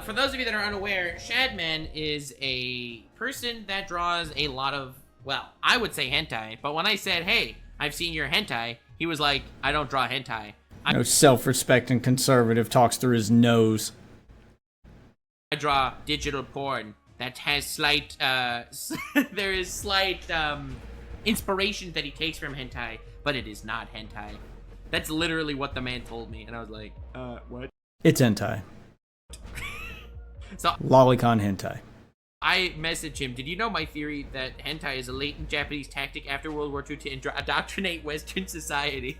For those of you that are unaware, Shadman is a person that draws a lot of, well, I would say hentai, but when I said, hey, I've seen your hentai, he was like, I don't draw hentai. No self-respecting conservative talks through his nose. I draw digital porn that has slight, there is slight inspiration that he takes from hentai, but it is not hentai. That's literally what the man told me, and I was like, what? It's hentai. So Lolicon hentai. I messaged him, did you know my theory that hentai is a latent Japanese tactic after World War II to indoctrinate Western society?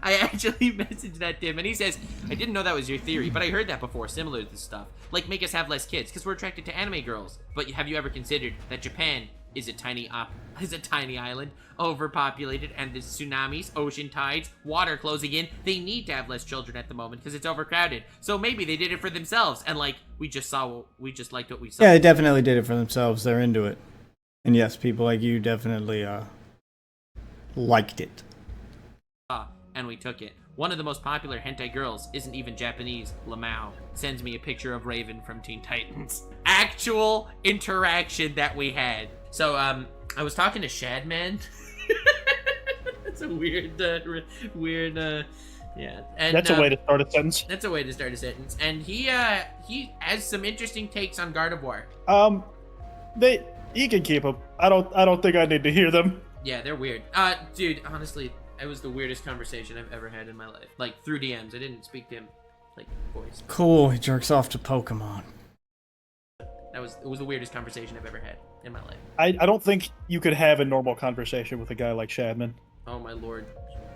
I actually messaged that to him, and he says, I didn't know that was your theory, but I heard that before, similar to this stuff. Like, make us have less kids, because we're attracted to anime girls. But have you ever considered that Japan is a tiny island, overpopulated, and there's tsunamis, ocean tides, water closing in? They need to have less children at the moment, because it's overcrowded. So maybe they did it for themselves, and like, we just liked what we saw. Yeah, they definitely did it for themselves. They're into it. And yes, people like you definitely liked it. And we took it. One of the most popular hentai girls isn't even Japanese. Lamau sends me a picture of Raven from Teen Titans. Actual interaction that we had. So, I was talking to Shadman. That's a weird, yeah. And, that's a way to start a sentence. That's a way to start a sentence. And he has some interesting takes on Gardevoir. He can keep them. I don't think I need to hear them. Yeah, they're weird. Dude, honestly, it was the weirdest conversation I've ever had in my life. Like, through DMs. I didn't speak to him, like, voice. Cool, he jerks off to Pokemon. It was the weirdest conversation I've ever had in my life. I don't think you could have a normal conversation with a guy like Shadman. Oh my lord.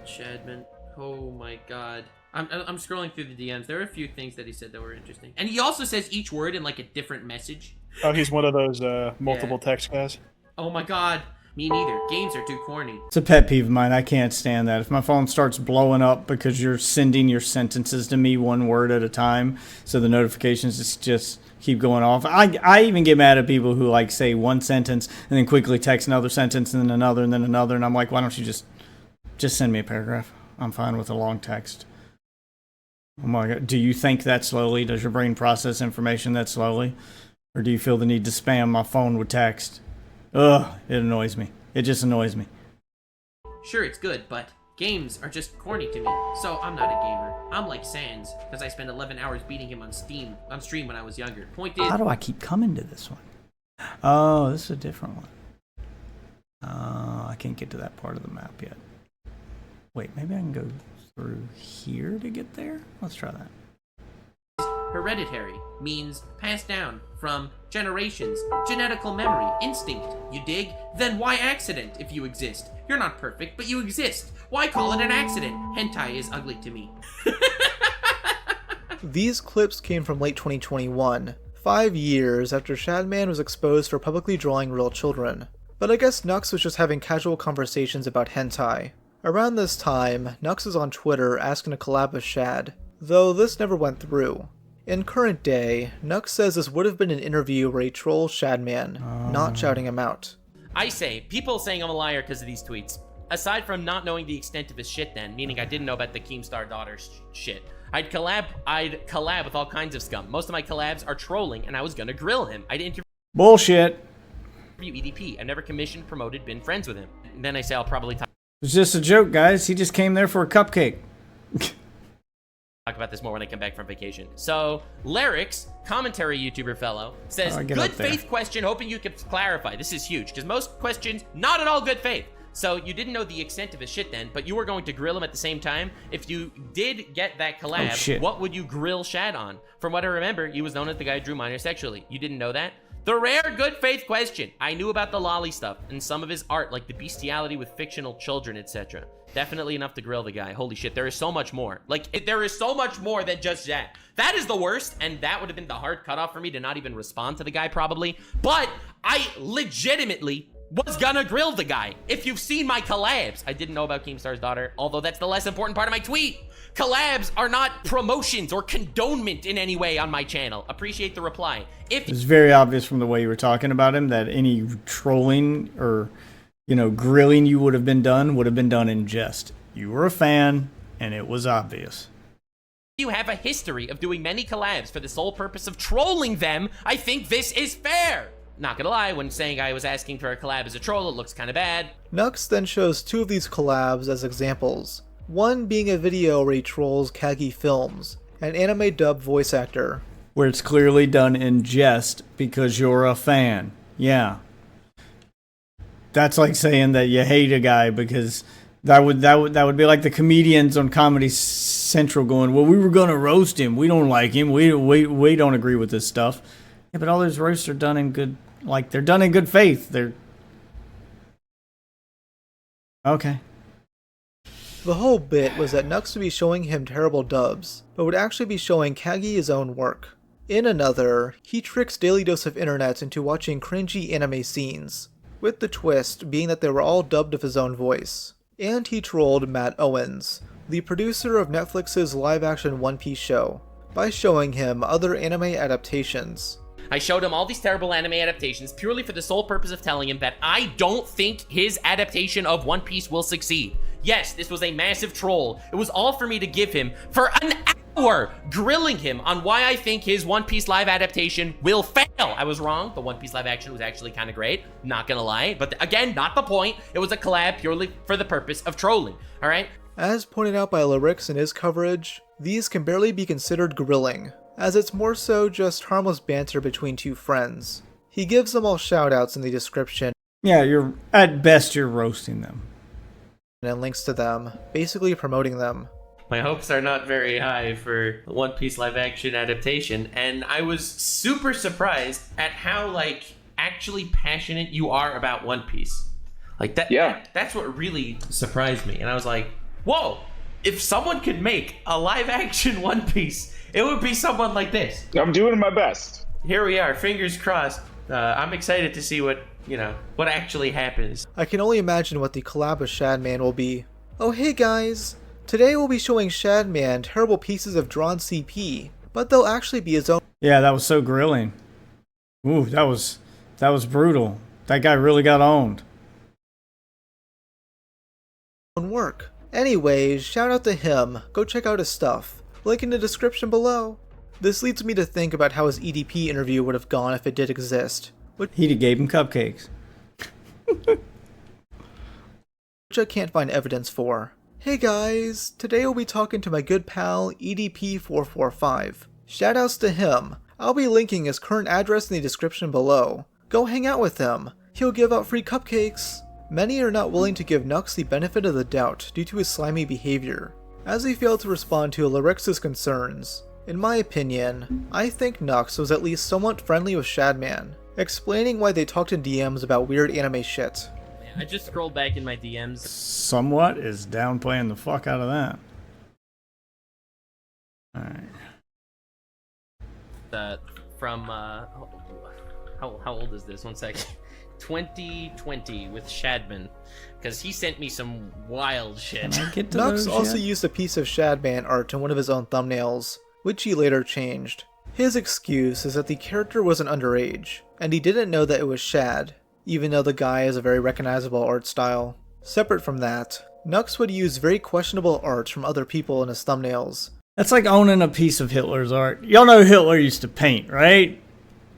Shadman. Oh my god. I'm scrolling through the DMs. There are a few things that he said that were interesting. And he also says each word in, like, a different message. Oh, he's one of those multiple text guys? Oh my god. Me neither. Games are too corny. It's a pet peeve of mine. I can't stand that. If my phone starts blowing up because you're sending your sentences to me one word at a time, so the notifications just keep going off. I even get mad at people who like say one sentence and then quickly text another sentence and then another and then another, and I'm like, why don't you just send me a paragraph? I'm fine with a long text. Oh my god. Do you think that slowly? Does your brain process information that slowly? Or do you feel the need to spam my phone with text? Ugh, it annoys me. It just annoys me. Sure, it's good, but games are just corny to me, so I'm not a gamer. I'm like Sans, because I spent 11 hours beating him on stream when I was younger. Point is... How do I keep coming to this one? Oh, this is a different one. I can't get to that part of the map yet. Wait, maybe I can go through here to get there? Let's try that. Hereditary means passed down from generations, genetical memory, instinct. You dig? Then why accident if you exist? You're not perfect, but you exist. Why call it an accident? Hentai is ugly to me. These clips came from late 2021, 5 years after Shadman was exposed for publicly drawing real children. But I guess Nux was just having casual conversations about hentai. Around this time, Nux is on Twitter asking to collab with Shad, though this never went through. In current day, Nux says this would have been an interview where he trolls Shadman, not shouting him out. I say, people saying I'm a liar because of these tweets. Aside from not knowing the extent of his shit then, meaning I didn't know about the Keemstar daughter shit, I'd collab with all kinds of scum. Most of my collabs are trolling, and I was gonna grill him. I'd interview Bullshit. EDP. I've never commissioned, promoted, been friends with him. And then I say I'll probably It's just a joke, guys. He just came there for a cupcake. talk about this more when I come back from vacation. So, Larix, commentary YouTuber fellow, says, good faith question, hoping you could clarify. This is huge, because most questions, not at all good faith. So, you didn't know the extent of his shit then, but you were going to grill him at the same time. If you did get that collab, what would you grill Shad on? From what I remember, he was known as the guy who drew minors sexually. You didn't know that? The rare good faith question. I knew about the lolly stuff and some of his art, like the bestiality with fictional children, etc. Definitely enough to grill the guy. Holy shit, there is so much more. Like, there is so much more than just that. That is the worst, and that would have been the hard cutoff for me to not even respond to the guy, probably. But I legitimately was gonna grill the guy. If you've seen my collabs, I didn't know about Keemstar's daughter, although that's the less important part of my tweet. Collabs are not promotions or condonement in any way on my channel. Appreciate the reply. It's very obvious from the way you were talking about him that any trolling or grilling you would have been done in jest. You were a fan, and it was obvious. You have a history of doing many collabs for the sole purpose of trolling them. I think this is fair. Not gonna lie, when saying I was asking for a collab as a troll, it looks kind of bad. Nux then shows 2 of these collabs as examples. One being a video where he trolls Kagi Films, an anime dub voice actor. Where it's clearly done in jest because you're a fan. Yeah. That's like saying that you hate a guy because that would be like the comedians on Comedy Central going, well, we were gonna roast him. We don't like him. We don't agree with this stuff. Yeah, but all those roasts are done in good, they're done in good faith. They're okay. The whole bit was that Nux would be showing him terrible dubs, but would actually be showing Kagi his own work. In another, he tricks Daily Dose of Internet into watching cringy anime scenes, with the twist being that they were all dubbed of his own voice. And he trolled Matt Owens, the producer of Netflix's live-action One Piece show, by showing him other anime adaptations. I showed him all these terrible anime adaptations purely for the sole purpose of telling him that I don't think his adaptation of One Piece will succeed. Yes, this was a massive troll. It was all for me to give him for an hour, grilling him on why I think his One Piece live adaptation will fail. I was wrong. The One Piece live action was actually kind of great. Not gonna lie. But again, not the point. It was a collab purely for the purpose of trolling. All right? As pointed out by Lyrix in his coverage, these can barely be considered grilling, as it's more so just harmless banter between 2 friends. He gives them all shoutouts in the description. Yeah, at best you're roasting them. And links to them, basically promoting them. My hopes are not very high for One Piece live action adaptation, and I was super surprised at how actually passionate you are about One Piece. That's what really surprised me. And I was like, whoa, if someone could make a live action One Piece, it would be someone like this. I'm doing my best. Here we are, fingers crossed. I'm excited to see what actually happens. I can only imagine what the collab with Shadman will be. Oh hey guys, today we'll be showing Shadman terrible pieces of drawn CP, but they'll actually be his own. Yeah, that was so grilling. Ooh, that was brutal. That guy really got owned. Work. Anyways, shout out to him. Go check out his stuff. Link in the description below. This leads me to think about how his EDP interview would have gone if it did exist. He gave him cupcakes. Which I can't find evidence for. Hey guys, today we'll be talking to my good pal EDP445. Shoutouts to him. I'll be linking his current address in the description below. Go hang out with him. He'll give out free cupcakes. Many are not willing to give Nux the benefit of the doubt due to his slimy behavior, as he failed to respond to Lyrix's concerns. In my opinion, I think Nux was at least somewhat friendly with Shadman, explaining why they talked in DMs about weird anime shit. I just scrolled back in my DMs. Somewhat is downplaying the fuck out of that. Alright. From, how old is this? 1 second. 2020 with Shadman, because he sent me some wild shit. Nux also used a piece of Shadman art in one of his own thumbnails, which he later changed. His excuse is that the character wasn't underage, and he didn't know that it was Shad, even though the guy has a very recognizable art style. Separate from that, Nux would use very questionable art from other people in his thumbnails. That's like owning a piece of Hitler's art. Y'all know Hitler used to paint, right?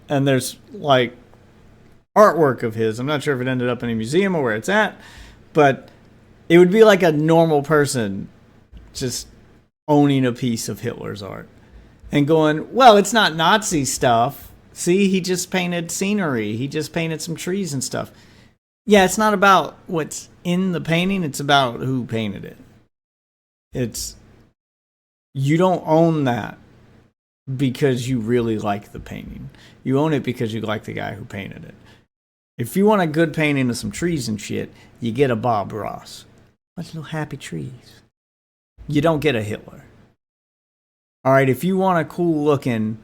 And there's artwork of his. I'm not sure if it ended up in a museum or where it's at, but it would be like a normal person just owning a piece of Hitler's art and going, well, it's not Nazi stuff. See, he just painted scenery. He just painted some trees and stuff. Yeah, it's not about what's in the painting. It's about who painted it. You don't own that because you really like the painting. You own it because you like the guy who painted it. If you want a good painting of some trees and shit, you get a Bob Ross. What's little happy trees? You don't get a Hitler. Alright, if you want a cool looking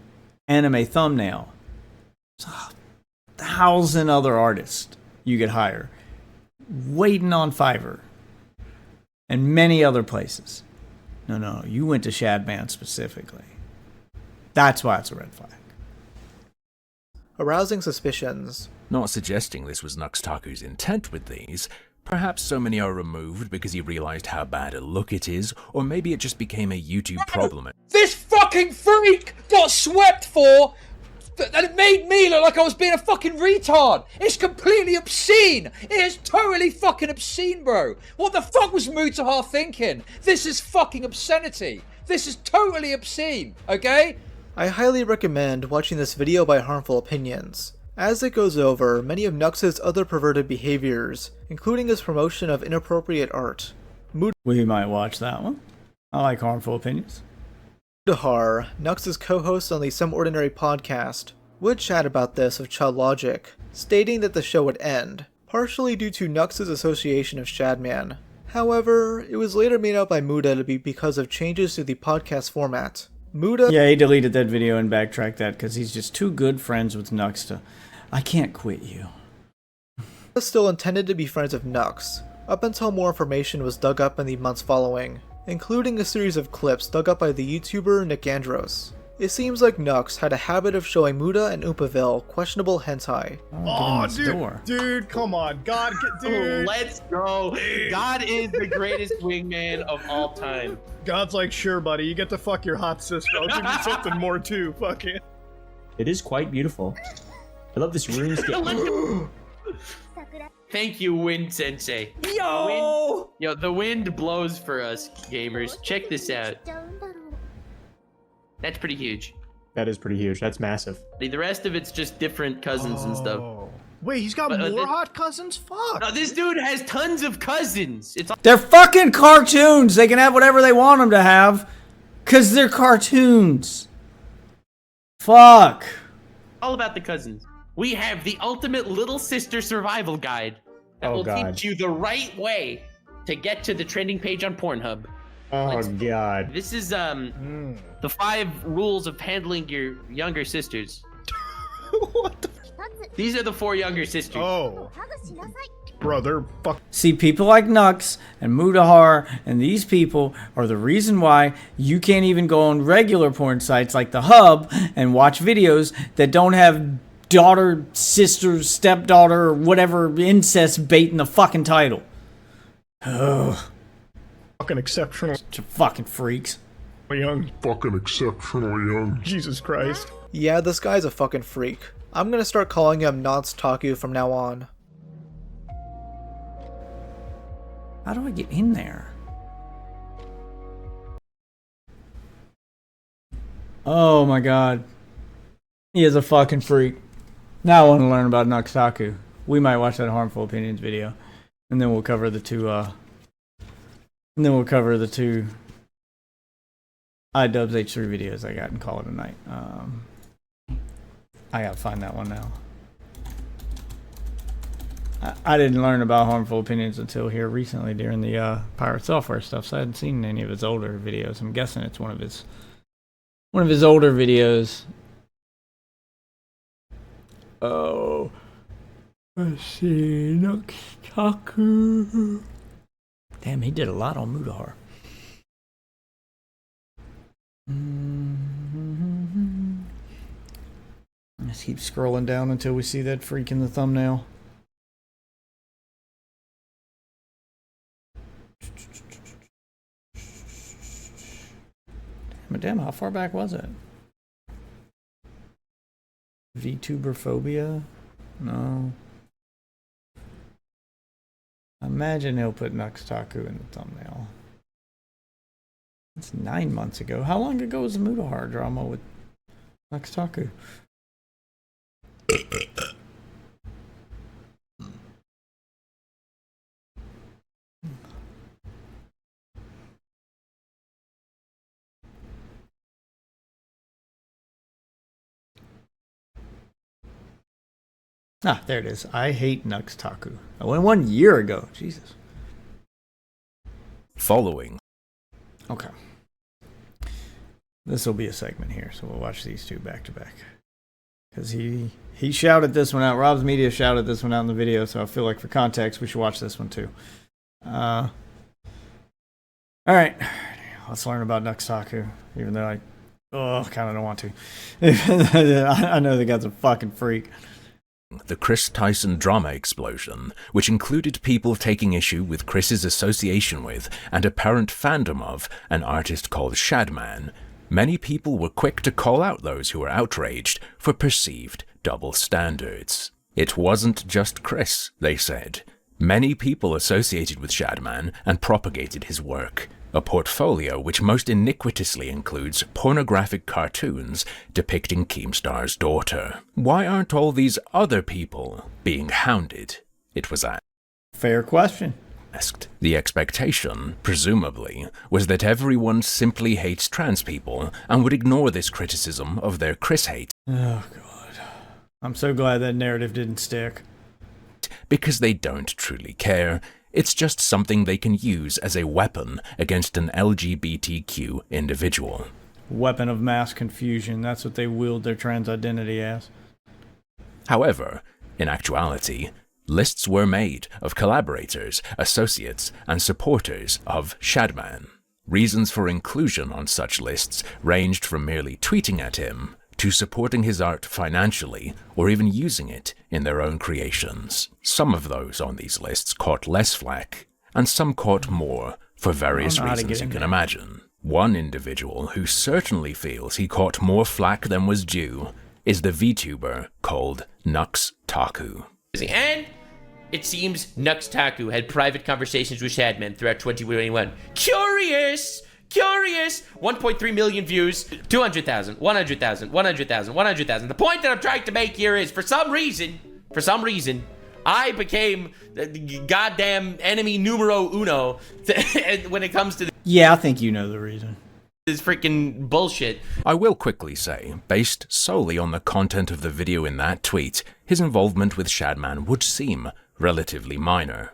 anime thumbnail, there's 1,000 other artists you could hire waiting on Fiverr and many other places. No, you went to Shadman specifically. That's why it's a red flag. Arousing suspicions. Not suggesting this was Nuxtaku's intent with these. Perhaps so many are removed because he realized how bad a look it is, or maybe it just became a YouTube problem. This fucking freak got swept for, and it made me look like I was being a fucking retard. It's completely obscene. It is totally fucking obscene, bro. What the fuck was Mutahar thinking? This is fucking obscenity. This is totally obscene, okay? I highly recommend watching this video by Harmful Opinions, as it goes over many of Nux's other perverted behaviors, including his promotion of inappropriate art. We might watch that one. I like Harmful Opinions. Mutahar, Nux's co-host on the Some Ordinary podcast, would chat about this with Chud Logic, stating that the show would end, partially due to Nux's association of Shadman. However, it was later made out by Muda to be because of changes to the podcast format. Yeah, he deleted that video and backtracked that because he's just too good friends with Nux to... I can't quit you. Was still intended to be friends of Nux, up until more information was dug up in the months following, including a series of clips dug up by the YouTuber Nick Andros. It seems like Nux had a habit of showing Muda and Oopaville questionable hentai. Oh, dude, come on, God, dude. Let's go. God is the greatest wingman of all time. God's like, sure, buddy, you get to fuck your hot sister. I'll give you something more too. Fuck it. It is quite beautiful. I love this RuneScape. Thank you, Wind Sensei. Yo! The wind blows for us, gamers. Check this out. That's pretty huge. That is pretty huge. That's massive. The rest of it's just different cousins and stuff. Wait, he's got more hot cousins? Fuck. No, this dude has tons of cousins. They're fucking cartoons. They can have whatever they want them to have, because they're cartoons. Fuck. All about the cousins. We have the ultimate little sister survival guide that will teach you the right way to get to the trending page on Pornhub. Oh, God. This is the 5 rules of handling your younger sisters. What the? These are the 4 younger sisters. Oh. Brother, fuck. See, people like Nux and Mutahar and these people are the reason why you can't even go on regular porn sites like the Hub and watch videos that don't have daughter, sister, stepdaughter, or whatever incest bait in the fucking title. Oh. Fucking exceptional. Fucking freaks. Young. Fucking exceptionally young. Jesus Christ. Yeah, this guy's a fucking freak. I'm gonna start calling him Nance Taku from now on. How do I get in there? Oh my god. He is a fucking freak. Now I want to learn about Nuxtaku. We might watch that Harmful Opinions video. And then we'll cover the two, iDubbbz H3 videos I got and call it a night. I gotta find that one now. I didn't learn about Harmful Opinions until here recently during the Pirate Software stuff, so I hadn't seen any of his older videos. I'm guessing it's one of his older videos. Oh, let's see, Nuxtaku. Damn, he did a lot on Mutahar. Let's keep scrolling down until we see that freak in the thumbnail. Damn, how far back was it? VTuberphobia? No. I imagine he'll put Nuxtaku in the thumbnail. It's 9 months ago. How long ago was the Mutahar drama with Nuxtaku? Ah, there it is. I hate Nuxtaku. I went 1 year ago. Jesus. Following. Okay. This will be a segment here, so we'll watch these two back to back. Because he shouted this one out. Rob's Media shouted this one out in the video, so I feel like for context, we should watch this one too. Alright. Let's learn about Nuxtaku, even though I kind of don't want to. I know the guy's a fucking freak. The Chris Tyson drama explosion, which included people taking issue with Chris's association with and apparent fandom of an artist called Shadman, many people were quick to call out those who were outraged for perceived double standards. It wasn't just Chris, they said. Many people associated with Shadman and propagated his work, a portfolio which most iniquitously includes pornographic cartoons depicting Keemstar's daughter. Why aren't all these other people being hounded? It was asked. Fair question. The expectation, presumably, was that everyone simply hates trans people and would ignore this criticism of their Chris hate. Oh, God. I'm so glad that narrative didn't stick. Because they don't truly care. It's just something they can use as a weapon against an LGBTQ individual. Weapon of mass confusion. That's what they wield their trans identity as. However, in actuality, lists were made of collaborators, associates, and supporters of Shadman. Reasons for inclusion on such lists ranged from merely tweeting at him to supporting his art financially or even using it in their own creations. Some of those on these lists caught less flack, and some caught more for various reasons you can imagine. One individual who certainly feels he caught more flack than was due is the VTuber called Nux Taku. And it seems Nux Taku had private conversations with Shadman throughout 2021. Curious! 1.3 million views, 200,000, 100,000, 100,000, 100,000. The point that I'm trying to make here is, for some reason, I became the goddamn enemy numero uno when it comes to Yeah, I think you know the reason. This freaking bullshit. I will quickly say, based solely on the content of the video in that tweet, his involvement with Shadman would seem relatively minor.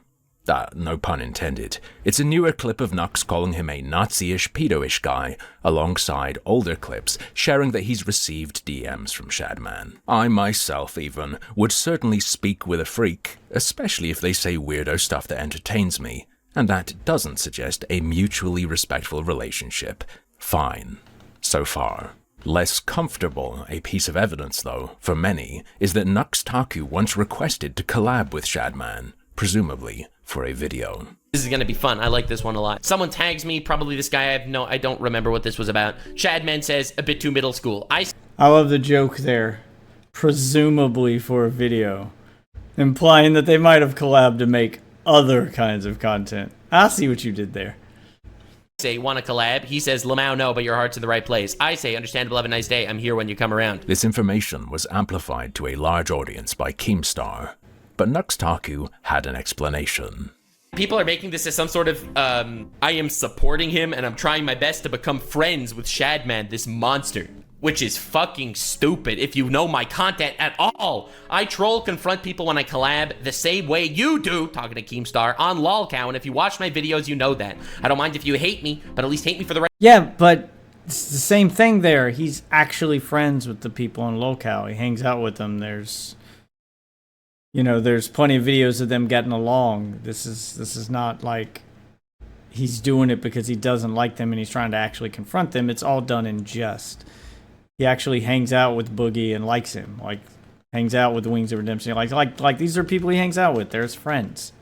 No pun intended. It's a newer clip of Nux calling him a Nazi-ish, pedo-ish guy, alongside older clips sharing that he's received DMs from Shadman. I myself, even, would certainly speak with a freak, especially if they say weirdo stuff that entertains me, and that doesn't suggest a mutually respectful relationship. Fine. So far. Less comfortable a piece of evidence, though, for many, is that Nux Taku once requested to collab with Shadman, presumably for a video. This is gonna be fun. I like this one a lot. Someone tags me, probably this guy. I don't remember what this was about. Shadman says a bit too middle school. I love the joke there. Presumably for a video, implying that they might have collabed to make other kinds of content. I see what you did there. say, want to collab? He says, Lamau, no, but your heart's in the right place. I say, understandable, have a nice day. I'm here when you come around. This information was amplified to a large audience by Keemstar, but Nux Taku had an explanation. People are making this as some sort of, I am supporting him and I'm trying my best to become friends with Shadman, this monster. Which is fucking stupid if you know my content at all. I troll, confront people when I collab the same way you do, talking to Keemstar, on LOLcow, and if you watch my videos, you know that. I don't mind if you hate me, but at least hate me for the right— Yeah, but it's the same thing there. He's actually friends with the people on LOLcow. He hangs out with them. There's plenty of videos of them getting along. This is not like he's doing it because he doesn't like them and he's trying to actually confront them. It's all done in jest. He actually hangs out with Boogie and likes him. Like, hangs out with the Wings of Redemption. Like these are people he hangs out with. They're his friends.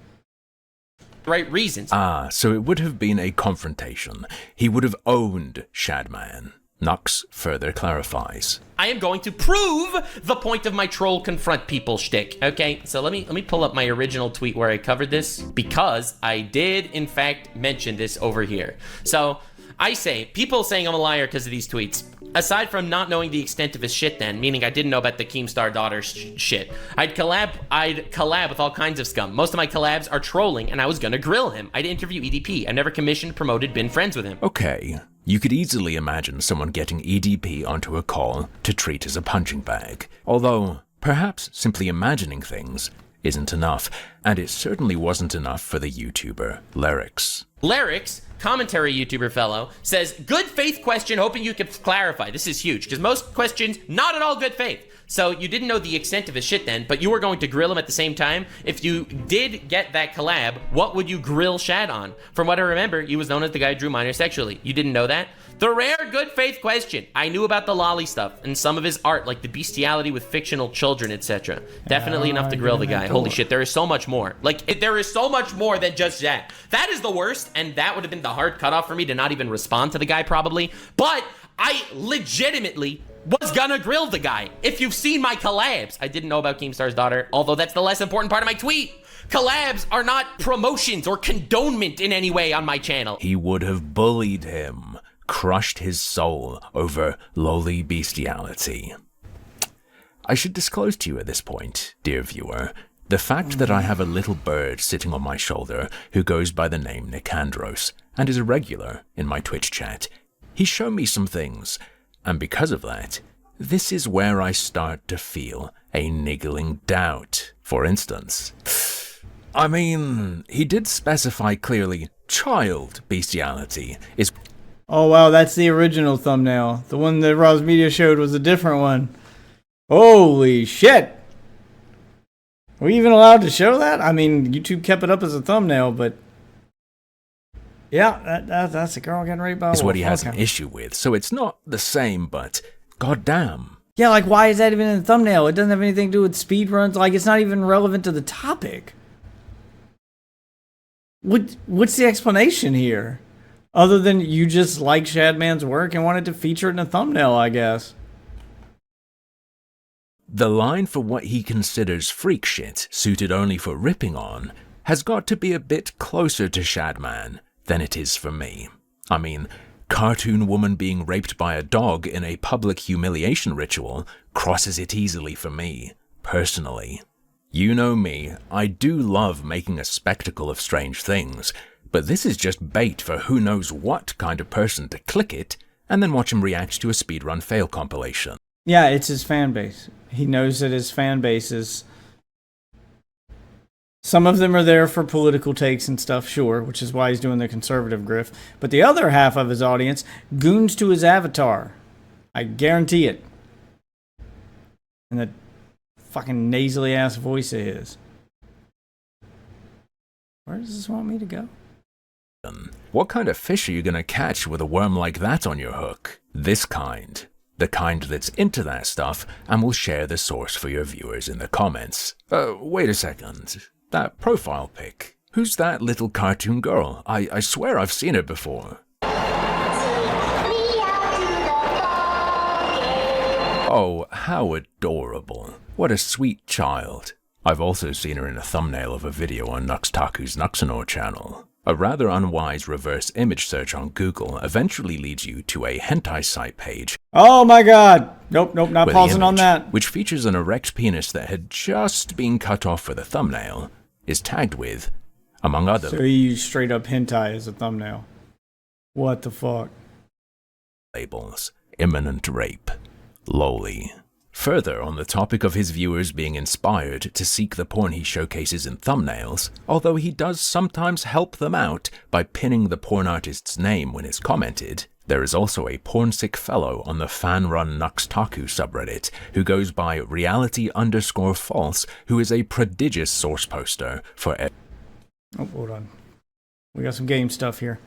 Right reasons. So it would have been a confrontation. He would have owned Shadman. Nux further clarifies. I am going to prove the point of my troll confront people shtick. Okay, so let me pull up my original tweet where I covered this, because I did in fact mention this over here. So I say, people saying I'm a liar because of these tweets. Aside from not knowing the extent of his shit then, meaning I didn't know about the Keemstar daughter shit, I'd collab with all kinds of scum. Most of my collabs are trolling, and I was gonna grill him. I'd interview EDP. I've never commissioned, promoted, been friends with him. Okay, you could easily imagine someone getting EDP onto a call to treat as a punching bag. Although, perhaps simply imagining things isn't enough. and it certainly wasn't enough for the YouTuber Lyrics. Lyrics, commentary YouTuber fellow, says, good faith question, hoping you could clarify. This is huge, because most questions, not at all good faith. So you didn't know the extent of his shit then, but you were going to grill him at the same time. If you did get that collab, what would you grill Shad on? From what I remember, he was known as the guy who drew minors sexually. You didn't know that? The rare good faith question. I knew about the lolly stuff and some of his art, like the bestiality with fictional children, etc. Definitely enough to grill the guy. Holy shit, there is so much more. Like, there is so much more than just that. That is the worst, and that would have been the hard cutoff for me to not even respond to the guy, probably. But I legitimately was gonna grill the guy. If you've seen my collabs, I didn't know about Keemstar's daughter, although that's the less important part of my tweet. Collabs are not promotions or condonement in any way on my channel. He would have bullied him, crushed his soul over lowly bestiality. I should disclose to you at this point, dear viewer, the fact that I have a little bird sitting on my shoulder who goes by the name Nicandros and is a regular in my Twitch chat. He's shown me some things, and because of that, this is where I start to feel a niggling doubt. For instance, I mean, he did specify clearly child bestiality is... Oh wow, that's the original thumbnail. The one that Roz Media showed was a different one. Holy shit! Are we even allowed to show that? I mean, YouTube kept it up as a thumbnail, but... Yeah, that's a girl getting raped by a wolf. Is what he has an issue with, so it's not the same, but goddamn. Yeah, like why is that even in the thumbnail? It doesn't have anything to do with speedruns. Like it's not even relevant to the topic. What's the explanation here? Other than you just like Shadman's work and wanted to feature it in a thumbnail, I guess. The line for what he considers freak shit, suited only for ripping on, has got to be a bit closer to Shadman than it is for me. I mean, cartoon woman being raped by a dog in a public humiliation ritual crosses it easily for me, personally. You know me, I do love making a spectacle of strange things, but this is just bait for who knows what kind of person to click it and then watch him react to a speedrun fail compilation. Yeah, it's his fan base. He knows that his fan base is... Some of them are there for political takes and stuff, sure, which is why he's doing the conservative grift. But the other half of his audience goons to his avatar. I guarantee it. And that fucking nasally ass voice of his. Where does this want me to go? What kind of fish are you gonna catch with a worm like that on your hook? This kind. The kind that's into that stuff and will share the source for your viewers in the comments. Wait a second. That profile pic. Who's that little cartoon girl? I swear I've seen her before. Oh, how adorable. What a sweet child. I've also seen her in a thumbnail of a video on Nuxtaku's Nuxanor channel. A rather unwise reverse image search on Google eventually leads you to a hentai site page. Oh my god! Nope, not pausing on that. Which features an erect penis that had just been cut off for the thumbnail, is tagged with, among other... So he used straight up hentai as a thumbnail. What the fuck? ...labels. Imminent rape. Lowly. Further, on the topic of his viewers being inspired to seek the porn he showcases in thumbnails, although he does sometimes help them out by pinning the porn artist's name when it's commented, there is also a porn-sick fellow on the fan-run Nuxtaku subreddit who goes by reality_false, who is a prodigious source poster for... Oh, hold on. We got some game stuff here.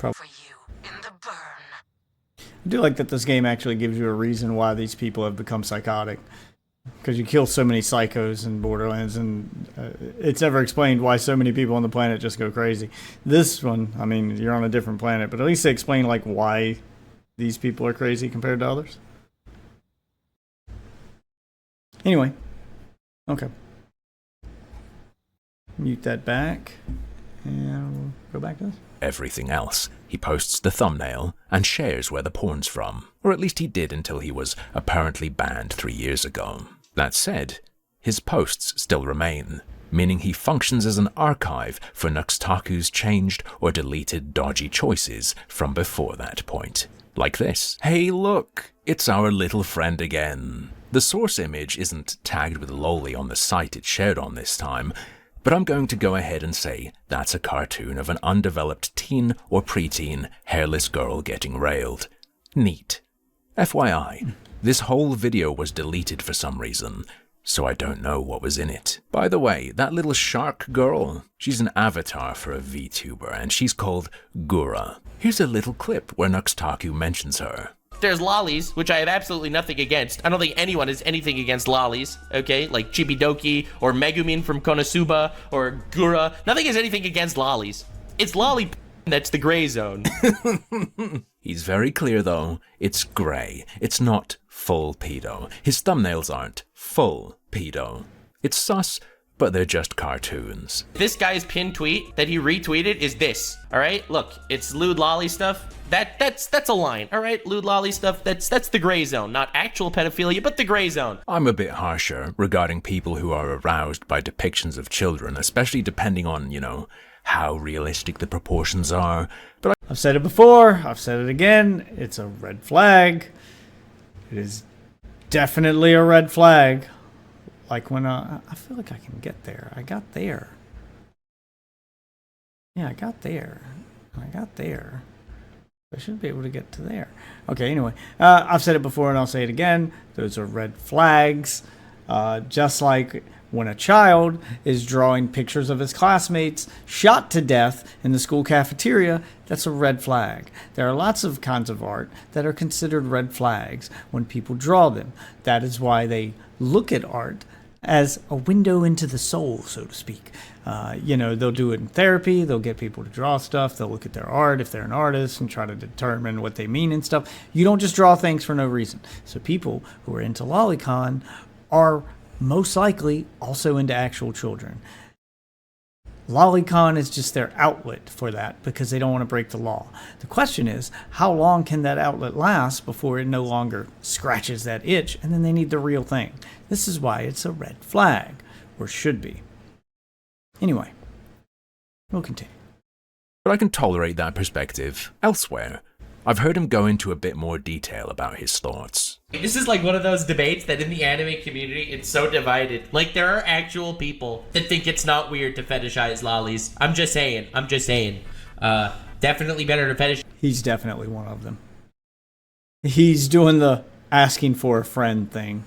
I do like that this game actually gives you a reason why these people have become psychotic. Because you kill so many psychos in Borderlands, and it's never explained why so many people on the planet just go crazy. This one, I mean, you're on a different planet, but at least they explain like why these people are crazy compared to others. Anyway. Okay. Mute that back. And we'll go back to this. Everything else. He posts the thumbnail and shares where the porn's from, or at least he did until he was apparently banned 3 years ago. That said, his posts still remain, meaning he functions as an archive for Nuxtaku's changed or deleted dodgy choices from before that point. Like this. Hey look, it's our little friend again. The source image isn't tagged with lowly on the site it's shared on this time. but I'm going to go ahead and say that's a cartoon of an undeveloped teen or preteen hairless girl getting railed. Neat. FYI, this whole video was deleted for some reason, so I don't know what was in it. By the way, that little shark girl, she's an avatar for a VTuber, and she's called Gura. Here's a little clip where Nuxtaku mentions her. There's lollies, which I have absolutely nothing against. I don't think anyone has anything against lollies, okay? Like Chibidoki or Megumin from Konosuba or Gura. Nothing has anything against lollies. It's lolly that's the gray zone. He's very clear though, it's gray. It's not full pedo. His thumbnails aren't full pedo. It's sus, but they're just cartoons. This guy's pinned tweet that he retweeted is this, all right? Look, it's lewd lolly stuff. That's a line, all right? Lewd lolly stuff, that's the gray zone. Not actual pedophilia, but the gray zone. I'm a bit harsher regarding people who are aroused by depictions of children, especially depending on, how realistic the proportions are. But I've said it before, I've said it again, it's a red flag. It is definitely a red flag. Like when I feel like I can get there. I got there. Yeah, I got there. I got there. I should be able to get to there. Okay, anyway. I've said it before and I'll say it again. Those are red flags. Just like when a child is drawing pictures of his classmates shot to death in the school cafeteria, that's a red flag. There are lots of kinds of art that are considered red flags when people draw them. That is why they look at art as a window into the soul, so to speak. They'll do it in therapy. They'll get people to draw stuff. They'll look at their art if they're an artist and try to determine what they mean and stuff. You don't just draw things for no reason. So people who are into lolicon are most likely also into actual children. Lolicon is just their outlet for that because they don't want to break the law. The question is, how long can that outlet last before it no longer scratches that itch and then they need the real thing? This is why it's a red flag, or should be. Anyway, we'll continue. But I can tolerate that perspective elsewhere. I've heard him go into a bit more detail about his thoughts. This is like one of those debates that in the anime community, it's so divided. Like, there are actual people that think it's not weird to fetishize lollies. I'm just saying. Definitely better to fetishize. He's definitely one of them. He's doing the asking for a friend thing.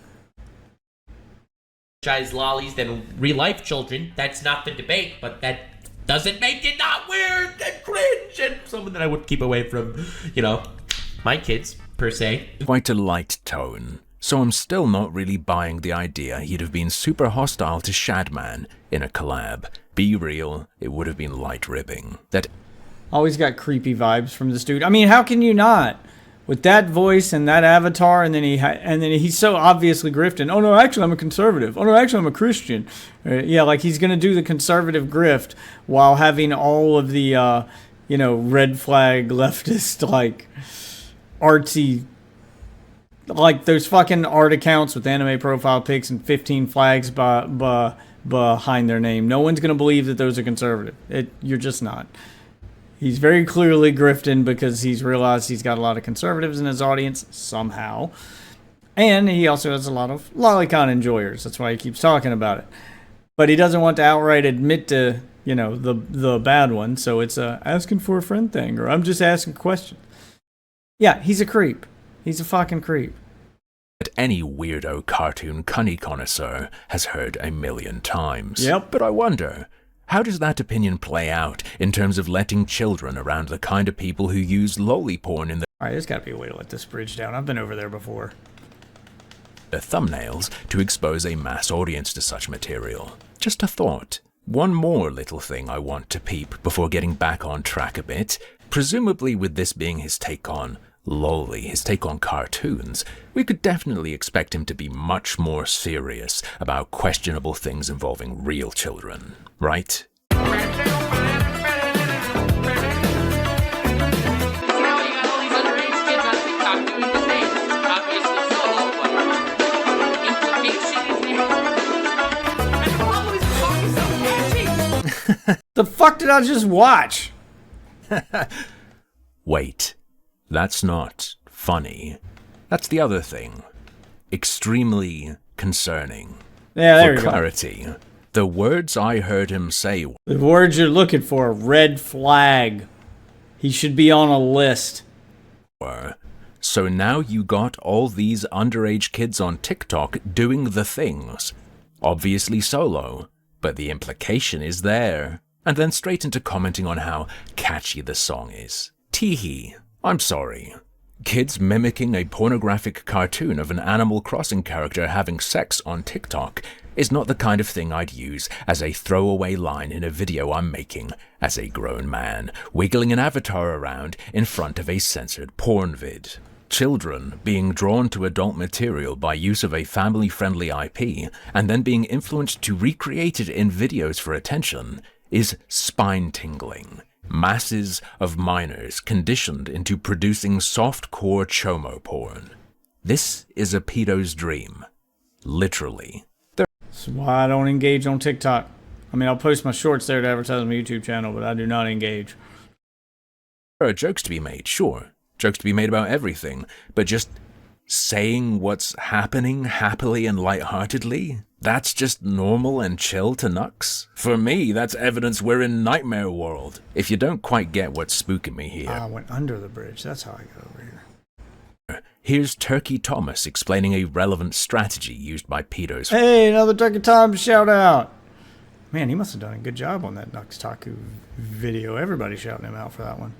Lollies than real-life children. That's not the debate, but that doesn't make it not weird and cringe and someone that I would keep away from, my kids, per se. Quite a light tone, so I'm still not really buying the idea he'd have been super hostile to Shadman in a collab. Be real, it would have been light ribbing. That always got creepy vibes from this dude. I mean, how can you not? With that voice and that avatar, and then he's so obviously grifting. Oh no, actually I'm a conservative. Oh no, actually I'm a Christian. Yeah, like he's gonna do the conservative grift while having all of the red flag leftist like artsy, like those fucking art accounts with anime profile pics and 15 flags behind their name. No one's gonna believe that those are conservative. You're just not. He's very clearly grifting because he's realized he's got a lot of conservatives in his audience somehow. And he also has a lot of lolicon enjoyers. That's why he keeps talking about it. But he doesn't want to outright admit to, the bad one. So it's a asking for a friend thing, or I'm just asking questions. Yeah, he's a creep. He's a fucking creep. That any weirdo cartoon cunny connoisseur has heard a million times. Yep. But I wonder, how does that opinion play out in terms of letting children around the kind of people who use loli porn in Alright, there's gotta be a way to let this bridge down. I've been over there before. their thumbnails to expose a mass audience to such material? Just a thought. One more little thing I want to peep before getting back on track a bit. Presumably with this being his take on loli, his take on cartoons, we could definitely expect him to be much more serious about questionable things involving real children, right? The fuck did I just watch? Wait, that's not funny. That's the other thing. Extremely concerning. Yeah, there For you clarity, The words I heard him say The words you're looking for, red flag. He should be on a list. were, so now you got all these underage kids on TikTok doing the things. Obviously solo, but the implication is there. And then straight into commenting on how catchy the song is. Teehee, I'm sorry. Kids mimicking a pornographic cartoon of an Animal Crossing character having sex on TikTok is not the kind of thing I'd use as a throwaway line in a video I'm making as a grown man, wiggling an avatar around in front of a censored porn vid. Children being drawn to adult material by use of a family-friendly IP and then being influenced to recreate it in videos for attention is spine-tingling. Masses of minors conditioned into producing soft-core chomo porn. This is a pedo's dream. Literally. That's why I don't engage on TikTok. I mean, I'll post my shorts there to advertise on my YouTube channel, but I do not engage. There are jokes to be made, sure. Jokes to be made about everything, but just saying what's happening happily and lightheartedly, that's just normal and chill to Nux? For me, that's evidence we're in nightmare world. If you don't quite get what's spooking me here. I went under the bridge, that's how I got over here. Here's Turkey Thomas explaining a relevant strategy used by pedos. Hey, another Turkey Tom shout out. Man, he must have done a good job on that Nux Taku video. Everybody shouting him out for that one.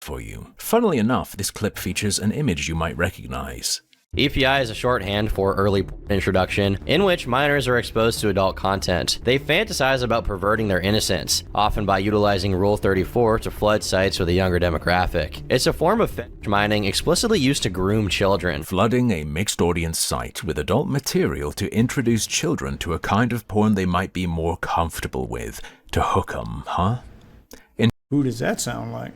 For you. Funnily enough, this clip features an image you might recognize. EPI is a shorthand for early introduction, in which minors are exposed to adult content. They fantasize about perverting their innocence, often by utilizing Rule 34 to flood sites with a younger demographic. It's a form of fetish mining explicitly used to groom children. Flooding a mixed audience site with adult material to introduce children to a kind of porn they might be more comfortable with. To hook 'em, huh? Who does that sound like?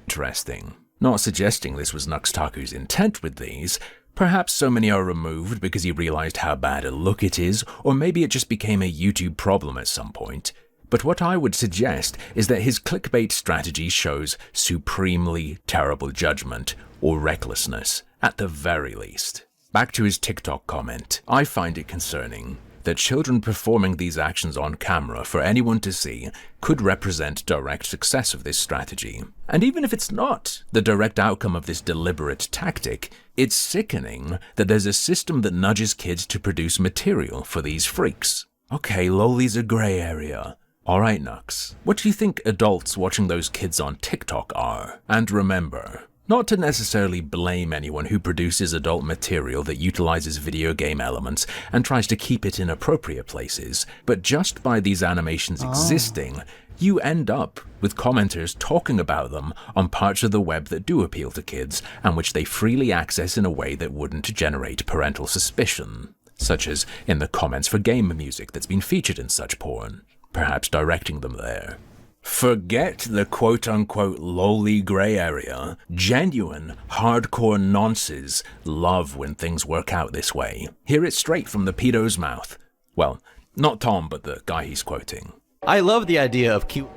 Interesting. Not suggesting this was Nuxtaku's intent with these. Perhaps so many are removed because he realized how bad a look it is, or maybe it just became a YouTube problem at some point. But what I would suggest is that his clickbait strategy shows supremely terrible judgment, or recklessness, at the very least. Back to his TikTok comment. I find it concerning that children performing these actions on camera for anyone to see could represent direct success of this strategy. And even if it's not the direct outcome of this deliberate tactic, it's sickening that there's a system that nudges kids to produce material for these freaks. Okay, lolly's a gray area. Alright, Nux. What do you think adults watching those kids on TikTok are? And remember, not to necessarily blame anyone who produces adult material that utilizes video game elements and tries to keep it in appropriate places, but just by these animations existing, you end up with commenters talking about them on parts of the web that do appeal to kids and which they freely access in a way that wouldn't generate parental suspicion, such as in the comments for game music that's been featured in such porn, perhaps directing them there. Forget the quote-unquote lowly gray area. Genuine, hardcore nonces love when things work out this way. Hear it straight from the pedo's mouth. Well, not Tom, but the guy he's quoting. I love the idea of cute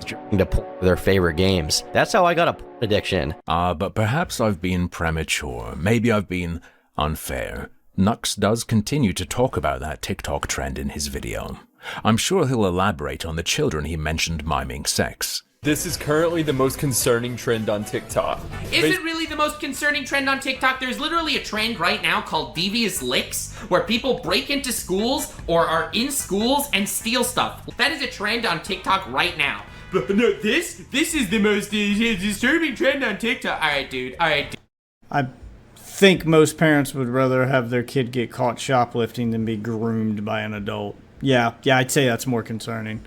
to play their favorite games. That's how I got a porn addiction. But perhaps I've been premature. Maybe I've been unfair. Nux does continue to talk about that TikTok trend in his video. I'm sure he'll elaborate on the children he mentioned miming sex. This is currently the most concerning trend on TikTok. Is it really the most concerning trend on TikTok? There's literally a trend right now called devious licks, where people break into schools or are in schools and steal stuff. That is a trend on TikTok right now. But no, this is the most disturbing trend on TikTok. Alright, dude. I think most parents would rather have their kid get caught shoplifting than be groomed by an adult. Yeah, I'd say that's more concerning.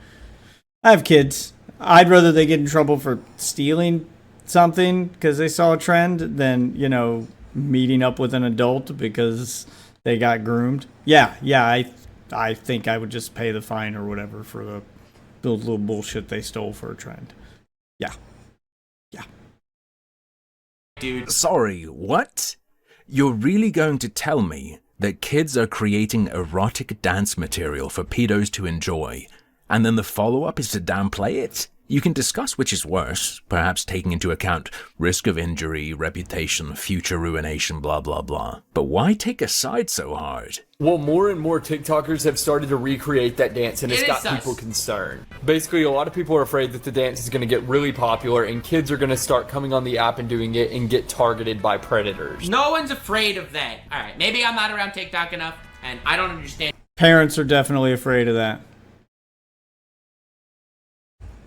I have kids. I'd rather they get in trouble for stealing something because they saw a trend than, meeting up with an adult because they got groomed. Yeah, I think I would just pay the fine or whatever for the little bullshit they stole for a trend. Yeah. Dude. Sorry, what? You're really going to tell me that kids are creating erotic dance material for pedos to enjoy, and then the follow-up is to downplay it? You can discuss which is worse, perhaps taking into account risk of injury, reputation, future ruination, blah blah blah. But why take a side so hard? Well, more and more TikTokers have started to recreate that dance, and it's got sus. people concerned. Basically, a lot of people are afraid that the dance is going to get really popular, and kids are going to start coming on the app and doing it and get targeted by predators. No one's afraid of that. All right, maybe I'm not around TikTok enough, and I don't understand Parents are definitely afraid of that.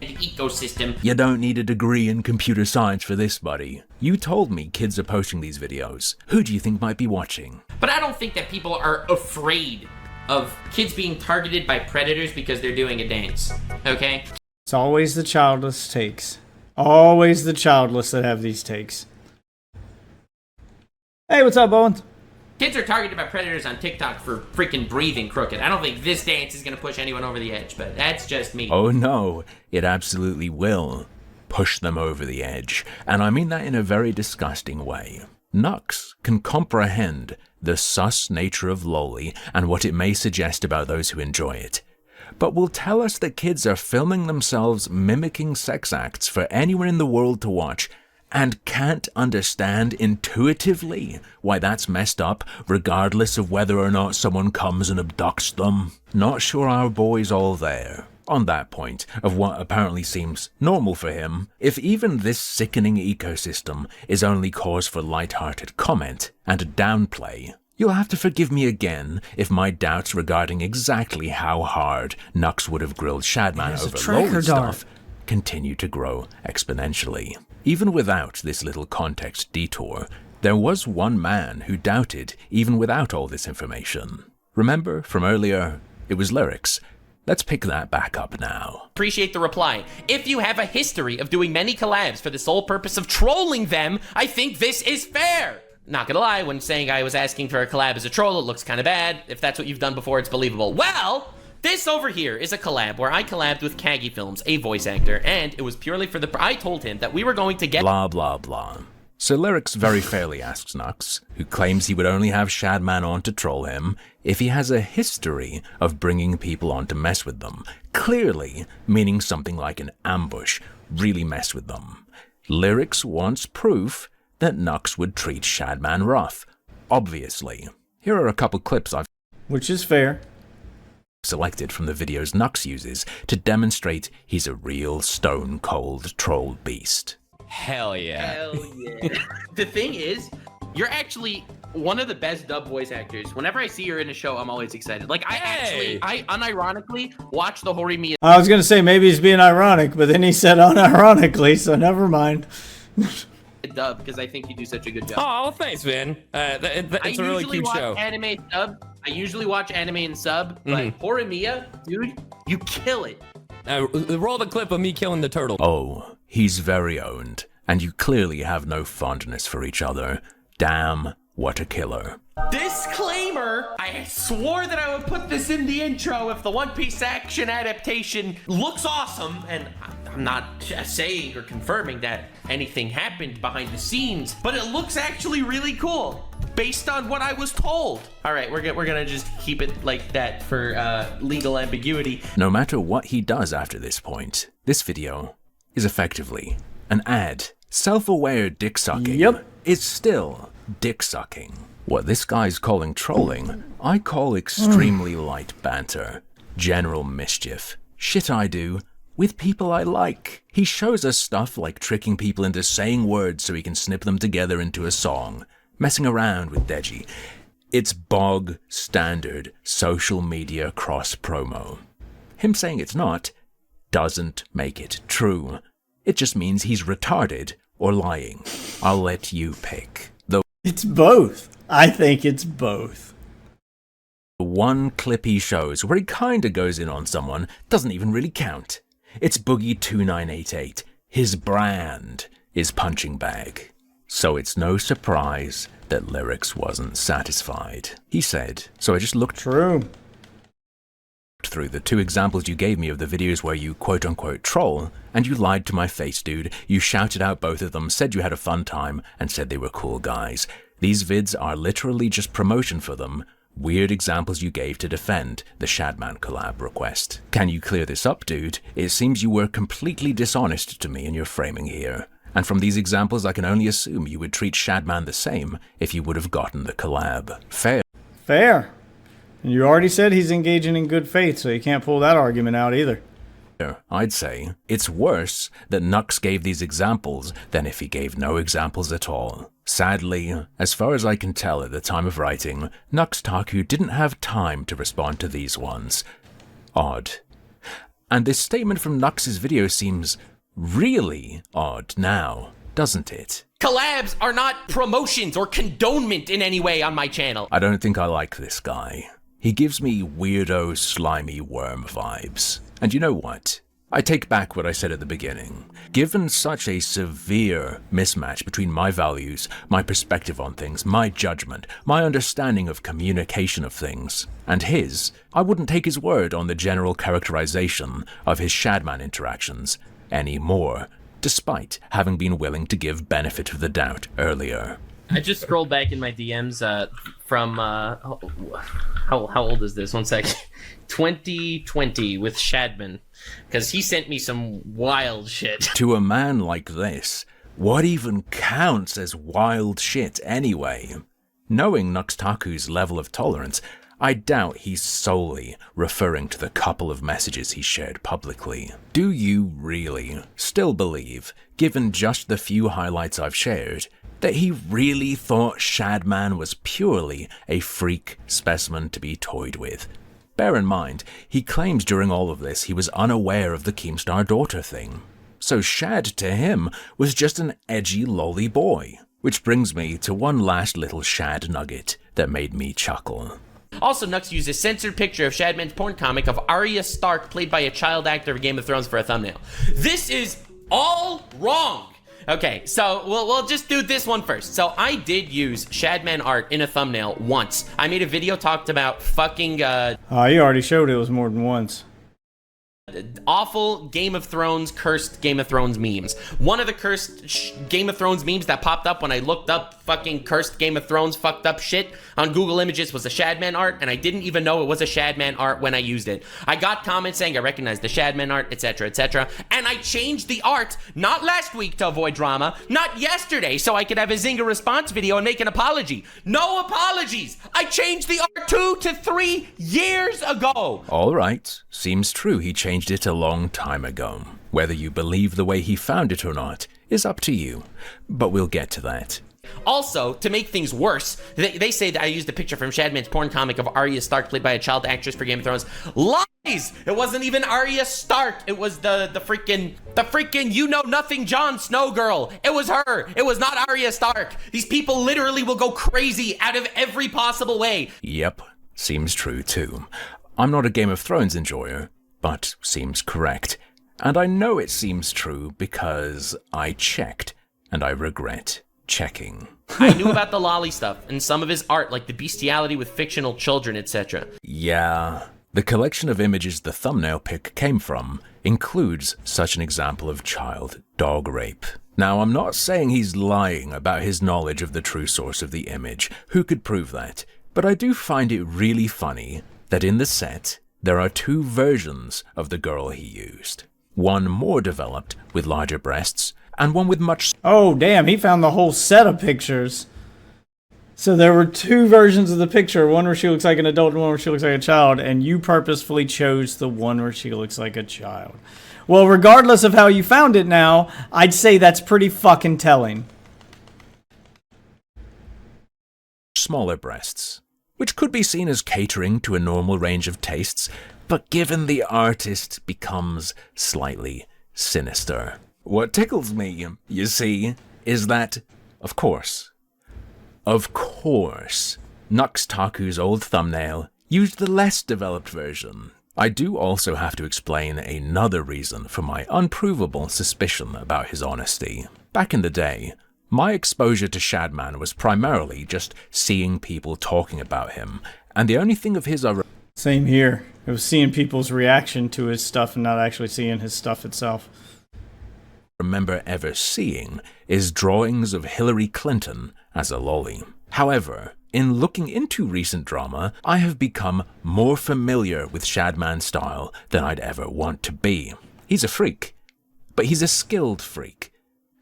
the ecosystem. You don't need a degree in computer science for this, buddy. You told me kids are posting these videos. Who do you think might be watching? But I don't think that people are afraid of kids being targeted by predators because they're doing a dance, okay? It's always the childless takes. Always the childless that have these takes. Hey, what's up, Bowen? Kids are targeted by predators on TikTok for freaking breathing crooked. I don't think this dance is going to push anyone over the edge, but that's just me. Oh no, it absolutely will. Push them over the edge. And I mean that in a very disgusting way. Nux can comprehend the sus nature of loli and what it may suggest about those who enjoy it, but will tell us that kids are filming themselves mimicking sex acts for anyone in the world to watch, and can't understand intuitively why that's messed up, regardless of whether or not someone comes and abducts them. Not sure our boy's all there. On that point of what apparently seems normal for him, if even this sickening ecosystem is only cause for light-hearted comment and downplay, you'll have to forgive me again if my doubts regarding exactly how hard Nux would have grilled Shadman over loli stuff continue to grow exponentially. Even without this little context detour, there was one man who doubted even without all this information. Remember from earlier, it was Lyrics. Let's pick that back up now. Appreciate the reply. If you have a history of doing many collabs for the sole purpose of trolling them, I think this is fair. Not gonna lie, when saying I was asking for a collab as a troll, it looks kind of bad. If that's what you've done before, it's believable. Well, this over here is a collab where I collabed with Kagi Films, a voice actor, and it was purely for the... I told him that we were going to get... Blah, blah, blah. So Lyrics very fairly asks Nux, who claims he would only have Shadman on to troll him, if he has a history of bringing people on to mess with them, clearly meaning something like an ambush, really mess with them. Lyrics wants proof that Nux would treat Shadman rough, obviously. Here are a couple clips I've... Which is fair. Selected from the videos Nux uses to demonstrate he's a real stone-cold troll beast. Hell yeah. Hell yeah. The thing is, you're actually one of the best dub voice actors. Whenever I see you in a show, I'm always excited. Like, I unironically watch the Horimiya I was going to say maybe he's being ironic, but then he said unironically, so never mind. dub because I think you do such a good job. Oh, thanks, man. It's a really cute show. I usually watch anime and sub, but Horimiya, dude, you kill it. Roll the clip of me killing the turtle. Oh, he's very owned, and you clearly have no fondness for each other. Damn, what a killer. Disclaimer, I swore that I would put this in the intro if the One Piece action adaptation looks awesome, and I'm not saying or confirming that anything happened behind the scenes, but it looks actually really cool based on what I was told. All right, we're gonna just keep it like that for legal ambiguity. No matter what he does after this point, this video is effectively an ad. Self-aware dick sucking is still dick sucking. What this guy's calling trolling, I call extremely light banter, general mischief, shit I do with people I like. He shows us stuff like tricking people into saying words so he can snip them together into a song, messing around with Deji. It's bog standard social media cross promo. Him saying it's not doesn't make it true. It just means he's retarded or lying. I'll let you pick. It's both. I think it's both. The one clip he shows where he kinda goes in on someone doesn't even really count. It's Boogie2988. His brand is Punching Bag. So it's no surprise that Lyrics wasn't satisfied. He said, so I just looked through the two examples you gave me of the videos where you quote-unquote troll, and you lied to my face, dude. You shouted out both of them, said you had a fun time, and said they were cool guys. These vids are literally just promotion for them, weird examples you gave to defend the Shadman collab request. Can you clear this up, dude? It seems you were completely dishonest to me in your framing here. And from these examples, I can only assume you would treat Shadman the same if you would have gotten the collab. Fair. Fair. And you already said he's engaging in good faith, so you can't pull that argument out either. I'd say it's worse that Nux gave these examples than if he gave no examples at all. Sadly, as far as I can tell at the time of writing, Nuxtaku didn't have time to respond to these ones. Odd. And this statement from Nux's video seems really odd now, doesn't it? Collabs are not promotions or condonement in any way on my channel. I don't think I like this guy. He gives me weirdo, slimy worm vibes. And you know what? I take back what I said at the beginning. Given such a severe mismatch between my values, my perspective on things, my judgment, my understanding of communication of things, and his, I wouldn't take his word on the general characterization of his Shadman interactions anymore, despite having been willing to give benefit of the doubt earlier. I just scrolled back in my DMs from, how old is this? 1 second. 2020 with Shadman, because he sent me some wild shit. To a man like this, what even counts as wild shit anyway? Knowing Nuxtaku's level of tolerance, I doubt he's solely referring to the couple of messages he shared publicly. Do you really still believe, given just the few highlights I've shared, that he really thought Shadman was purely a freak specimen to be toyed with? Bear in mind, he claims during all of this he was unaware of the Keemstar daughter thing. So Shad to him was just an edgy lolly boy. Which brings me to one last little Shad nugget that made me chuckle. Also, Nux used a censored picture of Shadman's porn comic of Arya Stark played by a child actor of Game of Thrones for a thumbnail. This is all wrong. Okay, so we'll just do this one first. So I did use Shadman art in a thumbnail once. I made a video talked about fucking You already showed it was more than once. awful Game of Thrones, cursed Game of Thrones memes. One of the cursed Game of Thrones memes that popped up when I looked up fucking cursed Game of Thrones fucked up shit on Google Images was a Shadman art, and I didn't even know it was a Shadman art when I used it. I got comments saying I recognized the Shadman art, etc., etc., and I changed the art, not last week to avoid drama, not yesterday so I could have a Zynga response video and make an apology. No apologies! I changed the art 2 to 3 years ago! Alright, seems true he changed it a long time ago. Whether you believe the way he found it or not is up to you, but we'll get to that. Also, to make things worse, they say that I used a picture from Shadman's porn comic of Arya Stark played by a child actress for Game of Thrones. Lies! It wasn't even Arya Stark. It was the freaking you know nothing Jon Snow girl. It was her. It was not Arya Stark. These people literally will go crazy out of every possible way. Yep, seems true too. I'm not a Game of Thrones enjoyer, but seems correct. And I know it seems true because I checked, and I regret checking. I knew about the lolly stuff and some of his art, like the bestiality with fictional children, etc. Yeah, the collection of images the thumbnail pic came from includes such an example of child dog rape. Now, I'm not saying he's lying about his knowledge of the true source of the image. Who could prove that? But I do find it really funny that in the set, there are 2 versions of the girl he used. One more developed with larger breasts, and one with much... Oh, damn, he found the whole set of pictures. So there were 2 versions of the picture, one where she looks like an adult and one where she looks like a child, and you purposefully chose the one where she looks like a child. Well, regardless of how you found it now, I'd say that's pretty fucking telling. Smaller breasts, which could be seen as catering to a normal range of tastes, but given the artist becomes slightly sinister. What tickles me, you see, is that, of course, Nuxtaku's old thumbnail used the less developed version. I do also have to explain another reason for my unprovable suspicion about his honesty. Back in the day, my exposure to Shadman was primarily just seeing people talking about him, and the only thing of his I Same here. It was seeing people's reaction to his stuff and not actually seeing his stuff itself. remember ever seeing is drawings of Hillary Clinton as a lolly. However, in looking into recent drama, I have become more familiar with Shadman's style than I'd ever want to be. He's a freak, but he's a skilled freak,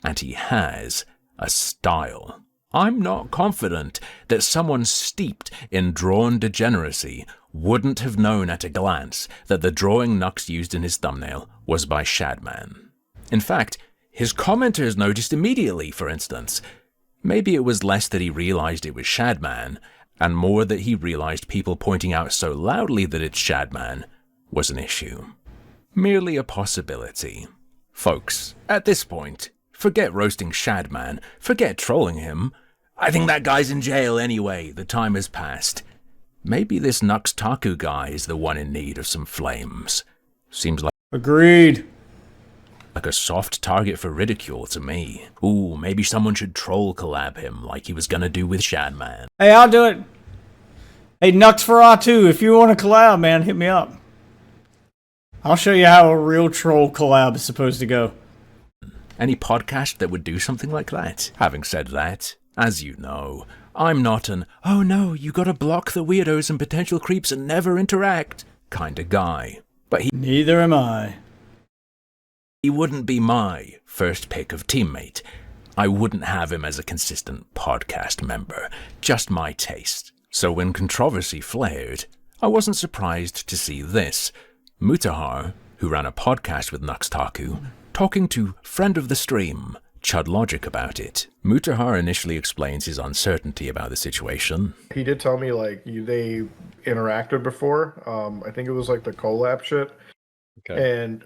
and he has a style. I'm not confident that someone steeped in drawn degeneracy wouldn't have known at a glance that the drawing Nux used in his thumbnail was by Shadman. In fact, his commenters noticed immediately, for instance. Maybe it was less that he realized it was Shadman, and more that he realized people pointing out so loudly that it's Shadman was an issue. Merely a possibility. Folks, at this point, forget roasting Shadman, forget trolling him. I think that guy's in jail anyway, the time has passed. Maybe this Nux Taku guy is the one in need of some flames. Seems like... Agreed. Like a soft target for ridicule to me. Ooh, maybe someone should troll collab him like he was gonna do with Shadman. Hey, I'll do it. Hey, Nux for R2, if you want to collab, man, hit me up. I'll show you how a real troll collab is supposed to go. Any podcast that would do something like that? Having said that, as you know, I'm not an, oh no, you gotta block the weirdos and potential creeps and never interact kinda guy. But neither am I. He wouldn't be my first pick of teammate. I wouldn't have him as a consistent podcast member, just my taste. So when controversy flared, I wasn't surprised to see this. Mutahar, who ran a podcast with Nux Taku, talking to friend of the stream, Chud Logic, about it. Mutahar initially explains his uncertainty about the situation. He did tell me, like, they interacted before. I think it was, like, the collab shit. Okay. And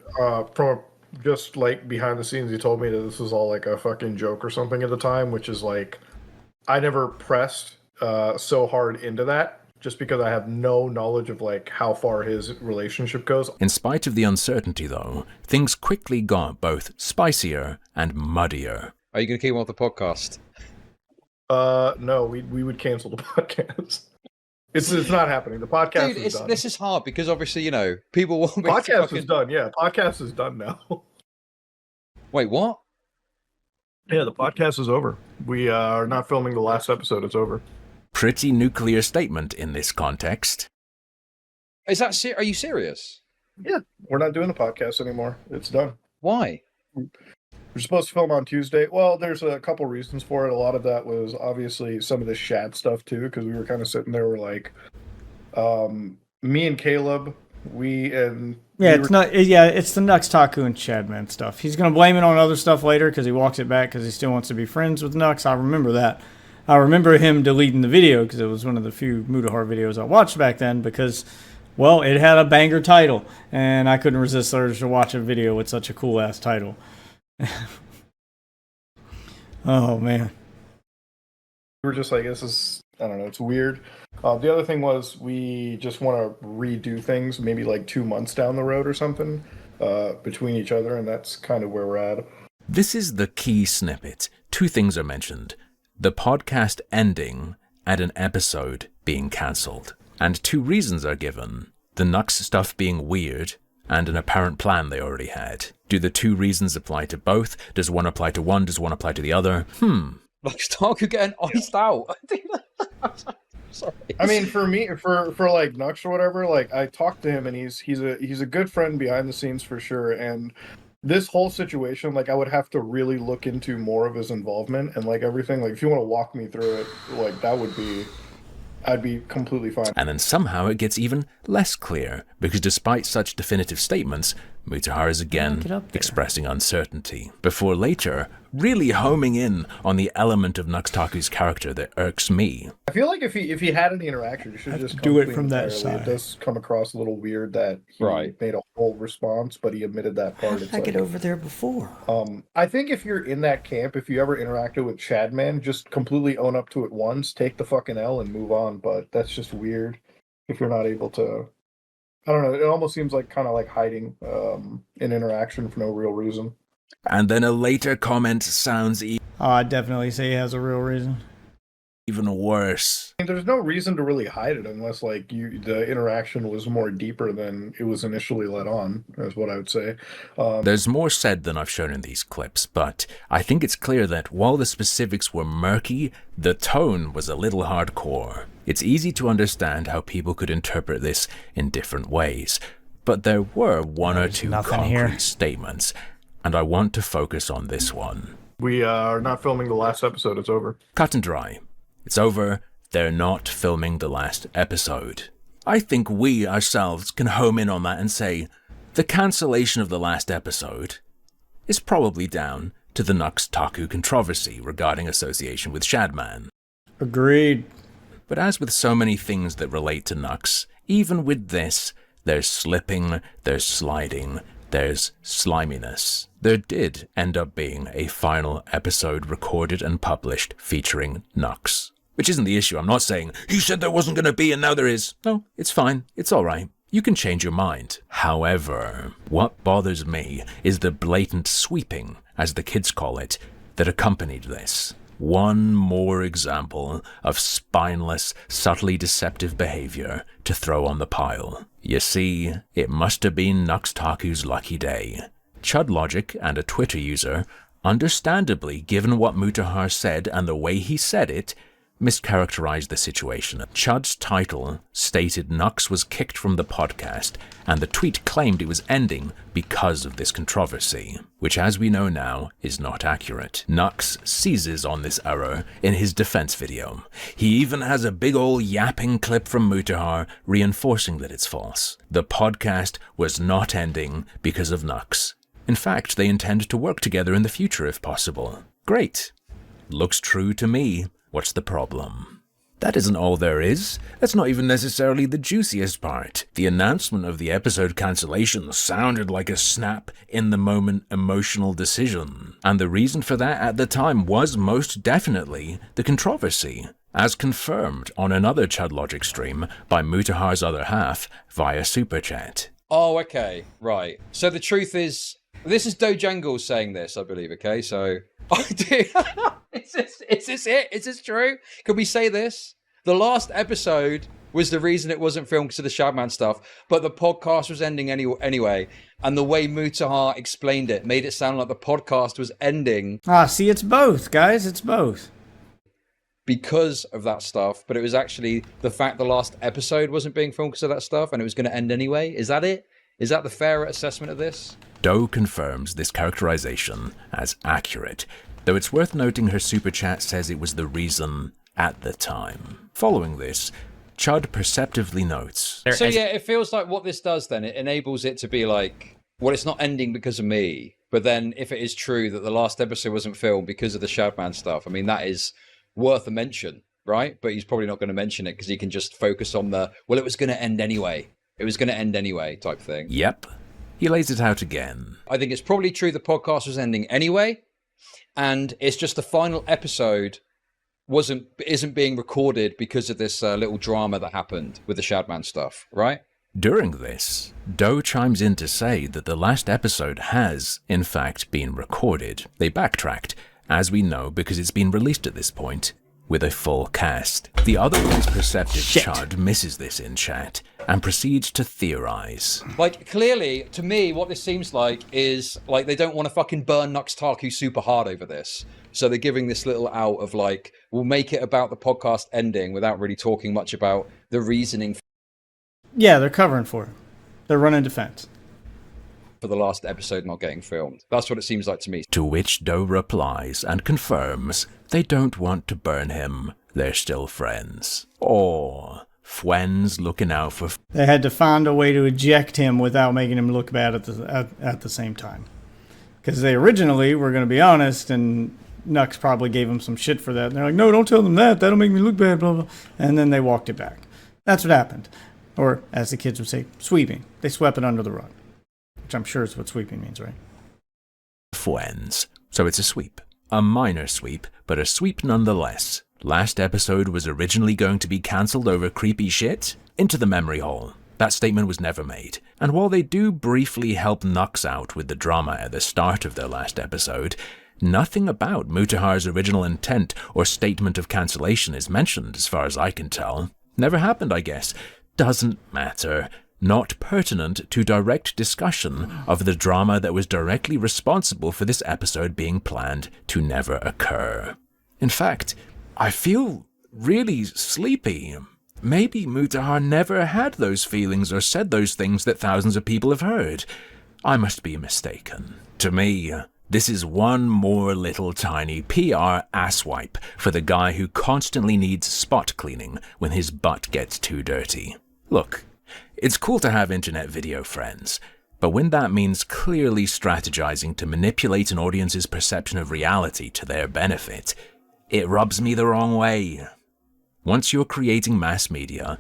from just, like, behind the scenes, he told me that this was all, like, a fucking joke or something at the time, which is, like, I never pressed so hard into that, just because I have no knowledge of, like, how far his relationship goes. In spite of the uncertainty, though, things quickly got both spicier and muddier. Are you going to keep him off the podcast? No, we would cancel the podcast. It's not happening. The podcast is done. This is hard because obviously, you know, people want me podcast is done. Yeah, podcast is done now. Wait, what? Yeah, the podcast is over. We are not filming the last episode. It's over. Pretty nuclear statement in this context. Is that are you serious? Yeah, we're not doing the podcast anymore. It's done. Why? We're supposed to film on Tuesday. Well, there's a couple reasons for it. A lot of that was obviously some of the Shad stuff too, because we were kind of sitting there. We're like, me and Caleb, it's the Nux Taku and Shadman stuff. He's gonna blame it on other stuff later because he walks it back because he still wants to be friends with Nux. I remember that. I remember him deleting the video because it was one of the few Mutahar videos I watched back then because, well, it had a banger title and I couldn't resist the urge to watch a video with such a cool ass title. Oh man, we were just like, this is, I don't know, it's weird. The other thing was we just want to redo things maybe like 2 months down the road or something between each other, and that's kind of where we're at. This is the key snippet. 2 things are mentioned: the podcast ending and an episode being cancelled. And 2 reasons are given: the Nux stuff being weird and an apparent plan they already had. Do the 2 reasons apply to both? Does one apply to one? Does one apply to the other? Like Stark getting iced out. Sorry. I mean, for me, for like Nux or whatever, like I talked to him and he's a good friend behind the scenes for sure. And this whole situation, like I would have to really look into more of his involvement and like everything. Like if you want to walk me through it, like that would be, I'd be completely fine. And then somehow it gets even less clear, because despite such definitive statements, Mutahar is again expressing uncertainty, before later really homing in on the element of Nux Taku's character that irks me. I feel like if he had any interaction, you should just do it from that side. It does come across a little weird that he made a whole response, but he admitted that part. How did I get over there before? I think if you're in that camp, if you ever interacted with Shadman, just completely own up to it once, take the fucking L and move on. But that's just weird if you're not able to. I don't know. It almost seems like kind of like hiding an interaction for no real reason. And then a later comment sounds I'd definitely say he has a real reason. even worse. I mean, there's no reason to really hide it unless like the interaction was more deeper than it was initially let on, is what I would say. There's more said than I've shown in these clips, but I think it's clear that while the specifics were murky, the tone was a little hardcore. It's easy to understand how people could interpret this in different ways, but there were one or two concrete statements, and I want to focus on this one. We are not filming the last episode. It's over. Cut and dry. It's over. They're not filming the last episode. I think we ourselves can home in on that and say the cancellation of the last episode is probably down to the Nux Taku controversy regarding association with Shadman. Agreed. But as with so many things that relate to Nux, even with this, there's slipping, there's sliding, there's sliminess. There did end up being a final episode recorded and published featuring Nux. Which isn't the issue. I'm not saying, you said there wasn't going to be and now there is. No, it's fine. It's alright. You can change your mind. However, what bothers me is the blatant sweeping, as the kids call it, that accompanied this. One more example of spineless, subtly deceptive behavior to throw on the pile. You see, it must have been Nux Taku's lucky day. Chud Logic and a Twitter user, understandably given what Mutahar said and the way he said it, mischaracterized the situation. Chud's title stated Nux was kicked from the podcast, and the tweet claimed it was ending because of this controversy, which as we know now is not accurate. Nux seizes on this error in his defense video. He even has a big ol' yapping clip from Mutahar reinforcing that it's false. The podcast was not ending because of Nux. In fact, they intend to work together in the future if possible. Great. Looks true to me. What's the problem? That isn't all there is. That's not even necessarily the juiciest part. The announcement of the episode cancellation sounded like a snap-in-the-moment emotional decision. And the reason for that at the time was most definitely the controversy, as confirmed on another Chud Logic stream by Mutahar's other half via Super Chat. Oh, okay, right. So the truth is, this is Dojangle saying this, I believe, okay? So, oh, dude, is this it? Is this true? Can we say this? The last episode was the reason it wasn't filmed because of the Shadman stuff, but the podcast was ending anyway. And the way Mutahar explained it made it sound like the podcast was ending. See, it's both, guys. It's both. Because of that stuff, but it was actually the fact the last episode wasn't being filmed because of that stuff, and it was going to end anyway. Is that it? Is that the fair assessment of this? Doe confirms this characterization as accurate, though it's worth noting her super chat says it was the reason at the time. Following this, Chud perceptively notes. So yeah, it feels like what this does then, it enables it to be like, well, it's not ending because of me, but then if it is true that the last episode wasn't filmed because of the Shadman stuff, I mean, that is worth a mention, right? But he's probably not going to mention it because he can just focus on the, well, it was going to end anyway. It was going to end anyway type thing. Yep. He lays it out again. I think it's probably true the podcast was ending anyway, and it's just the final episode isn't being recorded because of this little drama that happened with the Shadman stuff, right? During this, Doe chimes in to say that the last episode has, in fact, been recorded. They backtracked, as we know because it's been released at this point, with a full cast. The otherwise perceptive Chud misses this in chat and proceeds to theorize. Like, clearly, to me, what this seems like is, like, they don't want to fucking burn Nux Taku super hard over this. So they're giving this little out of, like, we'll make it about the podcast ending without really talking much about the reasoning. Yeah, they're covering for it. They're running defense. For the last episode not getting filmed. That's what it seems like to me. To which Doe replies and confirms they don't want to burn him. They're still friends. Or friends looking out for... They had to find a way to eject him without making him look bad at the same time. Because they originally were going to be honest, and Nux probably gave him some shit for that. And they're like, no, don't tell them that. That'll make me look bad, blah, blah. And then they walked it back. That's what happened. Or, as the kids would say, sweeping. They swept it under the rug. Which I'm sure is what sweeping means, right? Friends. So it's a sweep. A minor sweep, but a sweep nonetheless. Last episode was originally going to be cancelled over creepy shit? Into the memory hole. That statement was never made. And while they do briefly help Nux out with the drama at the start of their last episode, Nothing about Mutahar's original intent or statement of cancellation is mentioned, as far as I can tell. Never happened, I guess. Doesn't matter. Not pertinent to direct discussion of the drama that was directly responsible for this episode being planned to never occur. In fact, I feel really sleepy. Maybe Mutahar never had those feelings or said those things that thousands of people have heard. I must be mistaken. To me, this is one more little tiny PR asswipe for the guy who constantly needs spot cleaning when his butt gets too dirty. Look, it's cool to have internet video friends, but when that means clearly strategizing to manipulate an audience's perception of reality to their benefit, it rubs me the wrong way. Once you're creating mass media,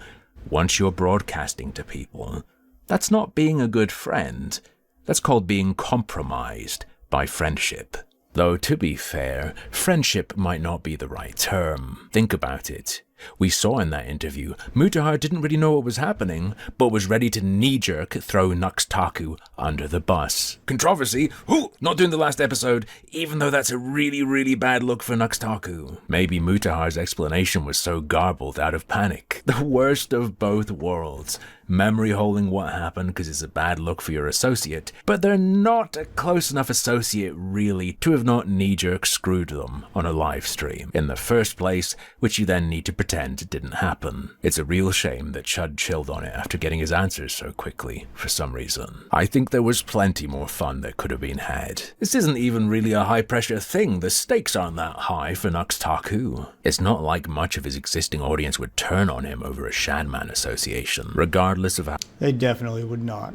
once you're broadcasting to people, that's not being a good friend. That's called being compromised by friendship. Though, to be fair, friendship might not be the right term. Think about it. We saw in that interview, Mutahar didn't really know what was happening, but was ready to knee-jerk throw Nuxtaku under the bus. Controversy? Ooh, not doing the last episode, even though that's a really, really bad look for Nuxtaku. Maybe Mutahar's explanation was so garbled out of panic. The worst of both worlds. Memory holding what happened because it's a bad look for your associate, but they're not a close enough associate really to have not knee-jerk screwed them on a live stream in the first place, which you then need to pretend it didn't happen. It's a real shame that Chud chilled on it after getting his answers so quickly, for some reason. I think there was plenty more fun that could have been had. This isn't even really a high-pressure thing. The stakes aren't that high for Nuxtaku. It's not like much of his existing audience would turn on him over a Shadman association, regardless of how they definitely would not.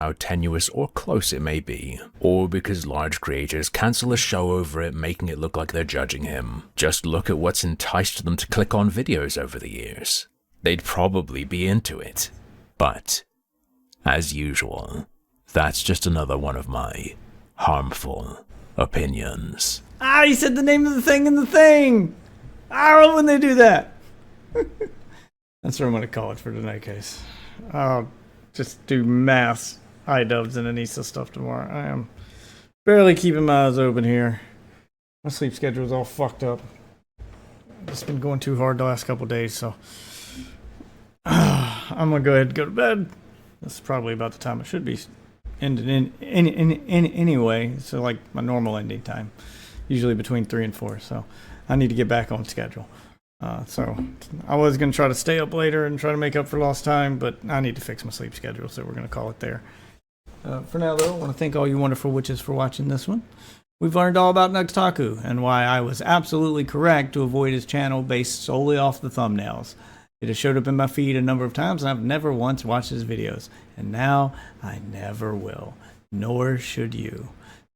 How tenuous or close it may be, or because large creators cancel a show over it, making it look like they're judging him. Just look at what's enticed them to click on videos over the years. They'd probably be into it. But, as usual, that's just another one of my harmful opinions. Ah, he said the name of the thing in the thing! I love when they do that! That's what I'm going to call it for tonight, case. I'll just do mass iDubbbz and Anissa stuff tomorrow. I am barely keeping my eyes open here. My sleep schedule is all fucked up. I've just been going too hard the last couple days, so I'm going to go ahead and go to bed. This is probably about the time it should be ended anyway. So like my normal ending time, usually between 3 and 4. So I need to get back on schedule. So I was going to try to stay up later and try to make up for lost time, but I need to fix my sleep schedule, so we're going to call it there. For now, though, I want to thank all you wonderful witches for watching this one. We've learned all about Nuxtaku and why I was absolutely correct to avoid his channel based solely off the thumbnails. It has showed up in my feed a number of times, and I've never once watched his videos. And now I never will, nor should you.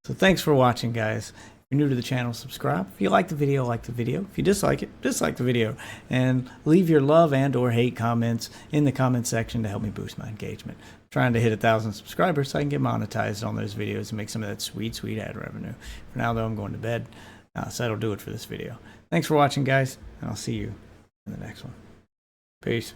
So thanks for watching, guys. If you're new to the channel, subscribe. If you like the video, like the video. If you dislike it, dislike the video. And leave your love and or hate comments in the comment section to help me boost my engagement. I'm trying to hit 1,000 subscribers so I can get monetized on those videos and make some of that sweet, sweet ad revenue. For now, though, I'm going to bed. So that'll do it for this video. Thanks for watching, guys, and I'll see you in the next one. Peace.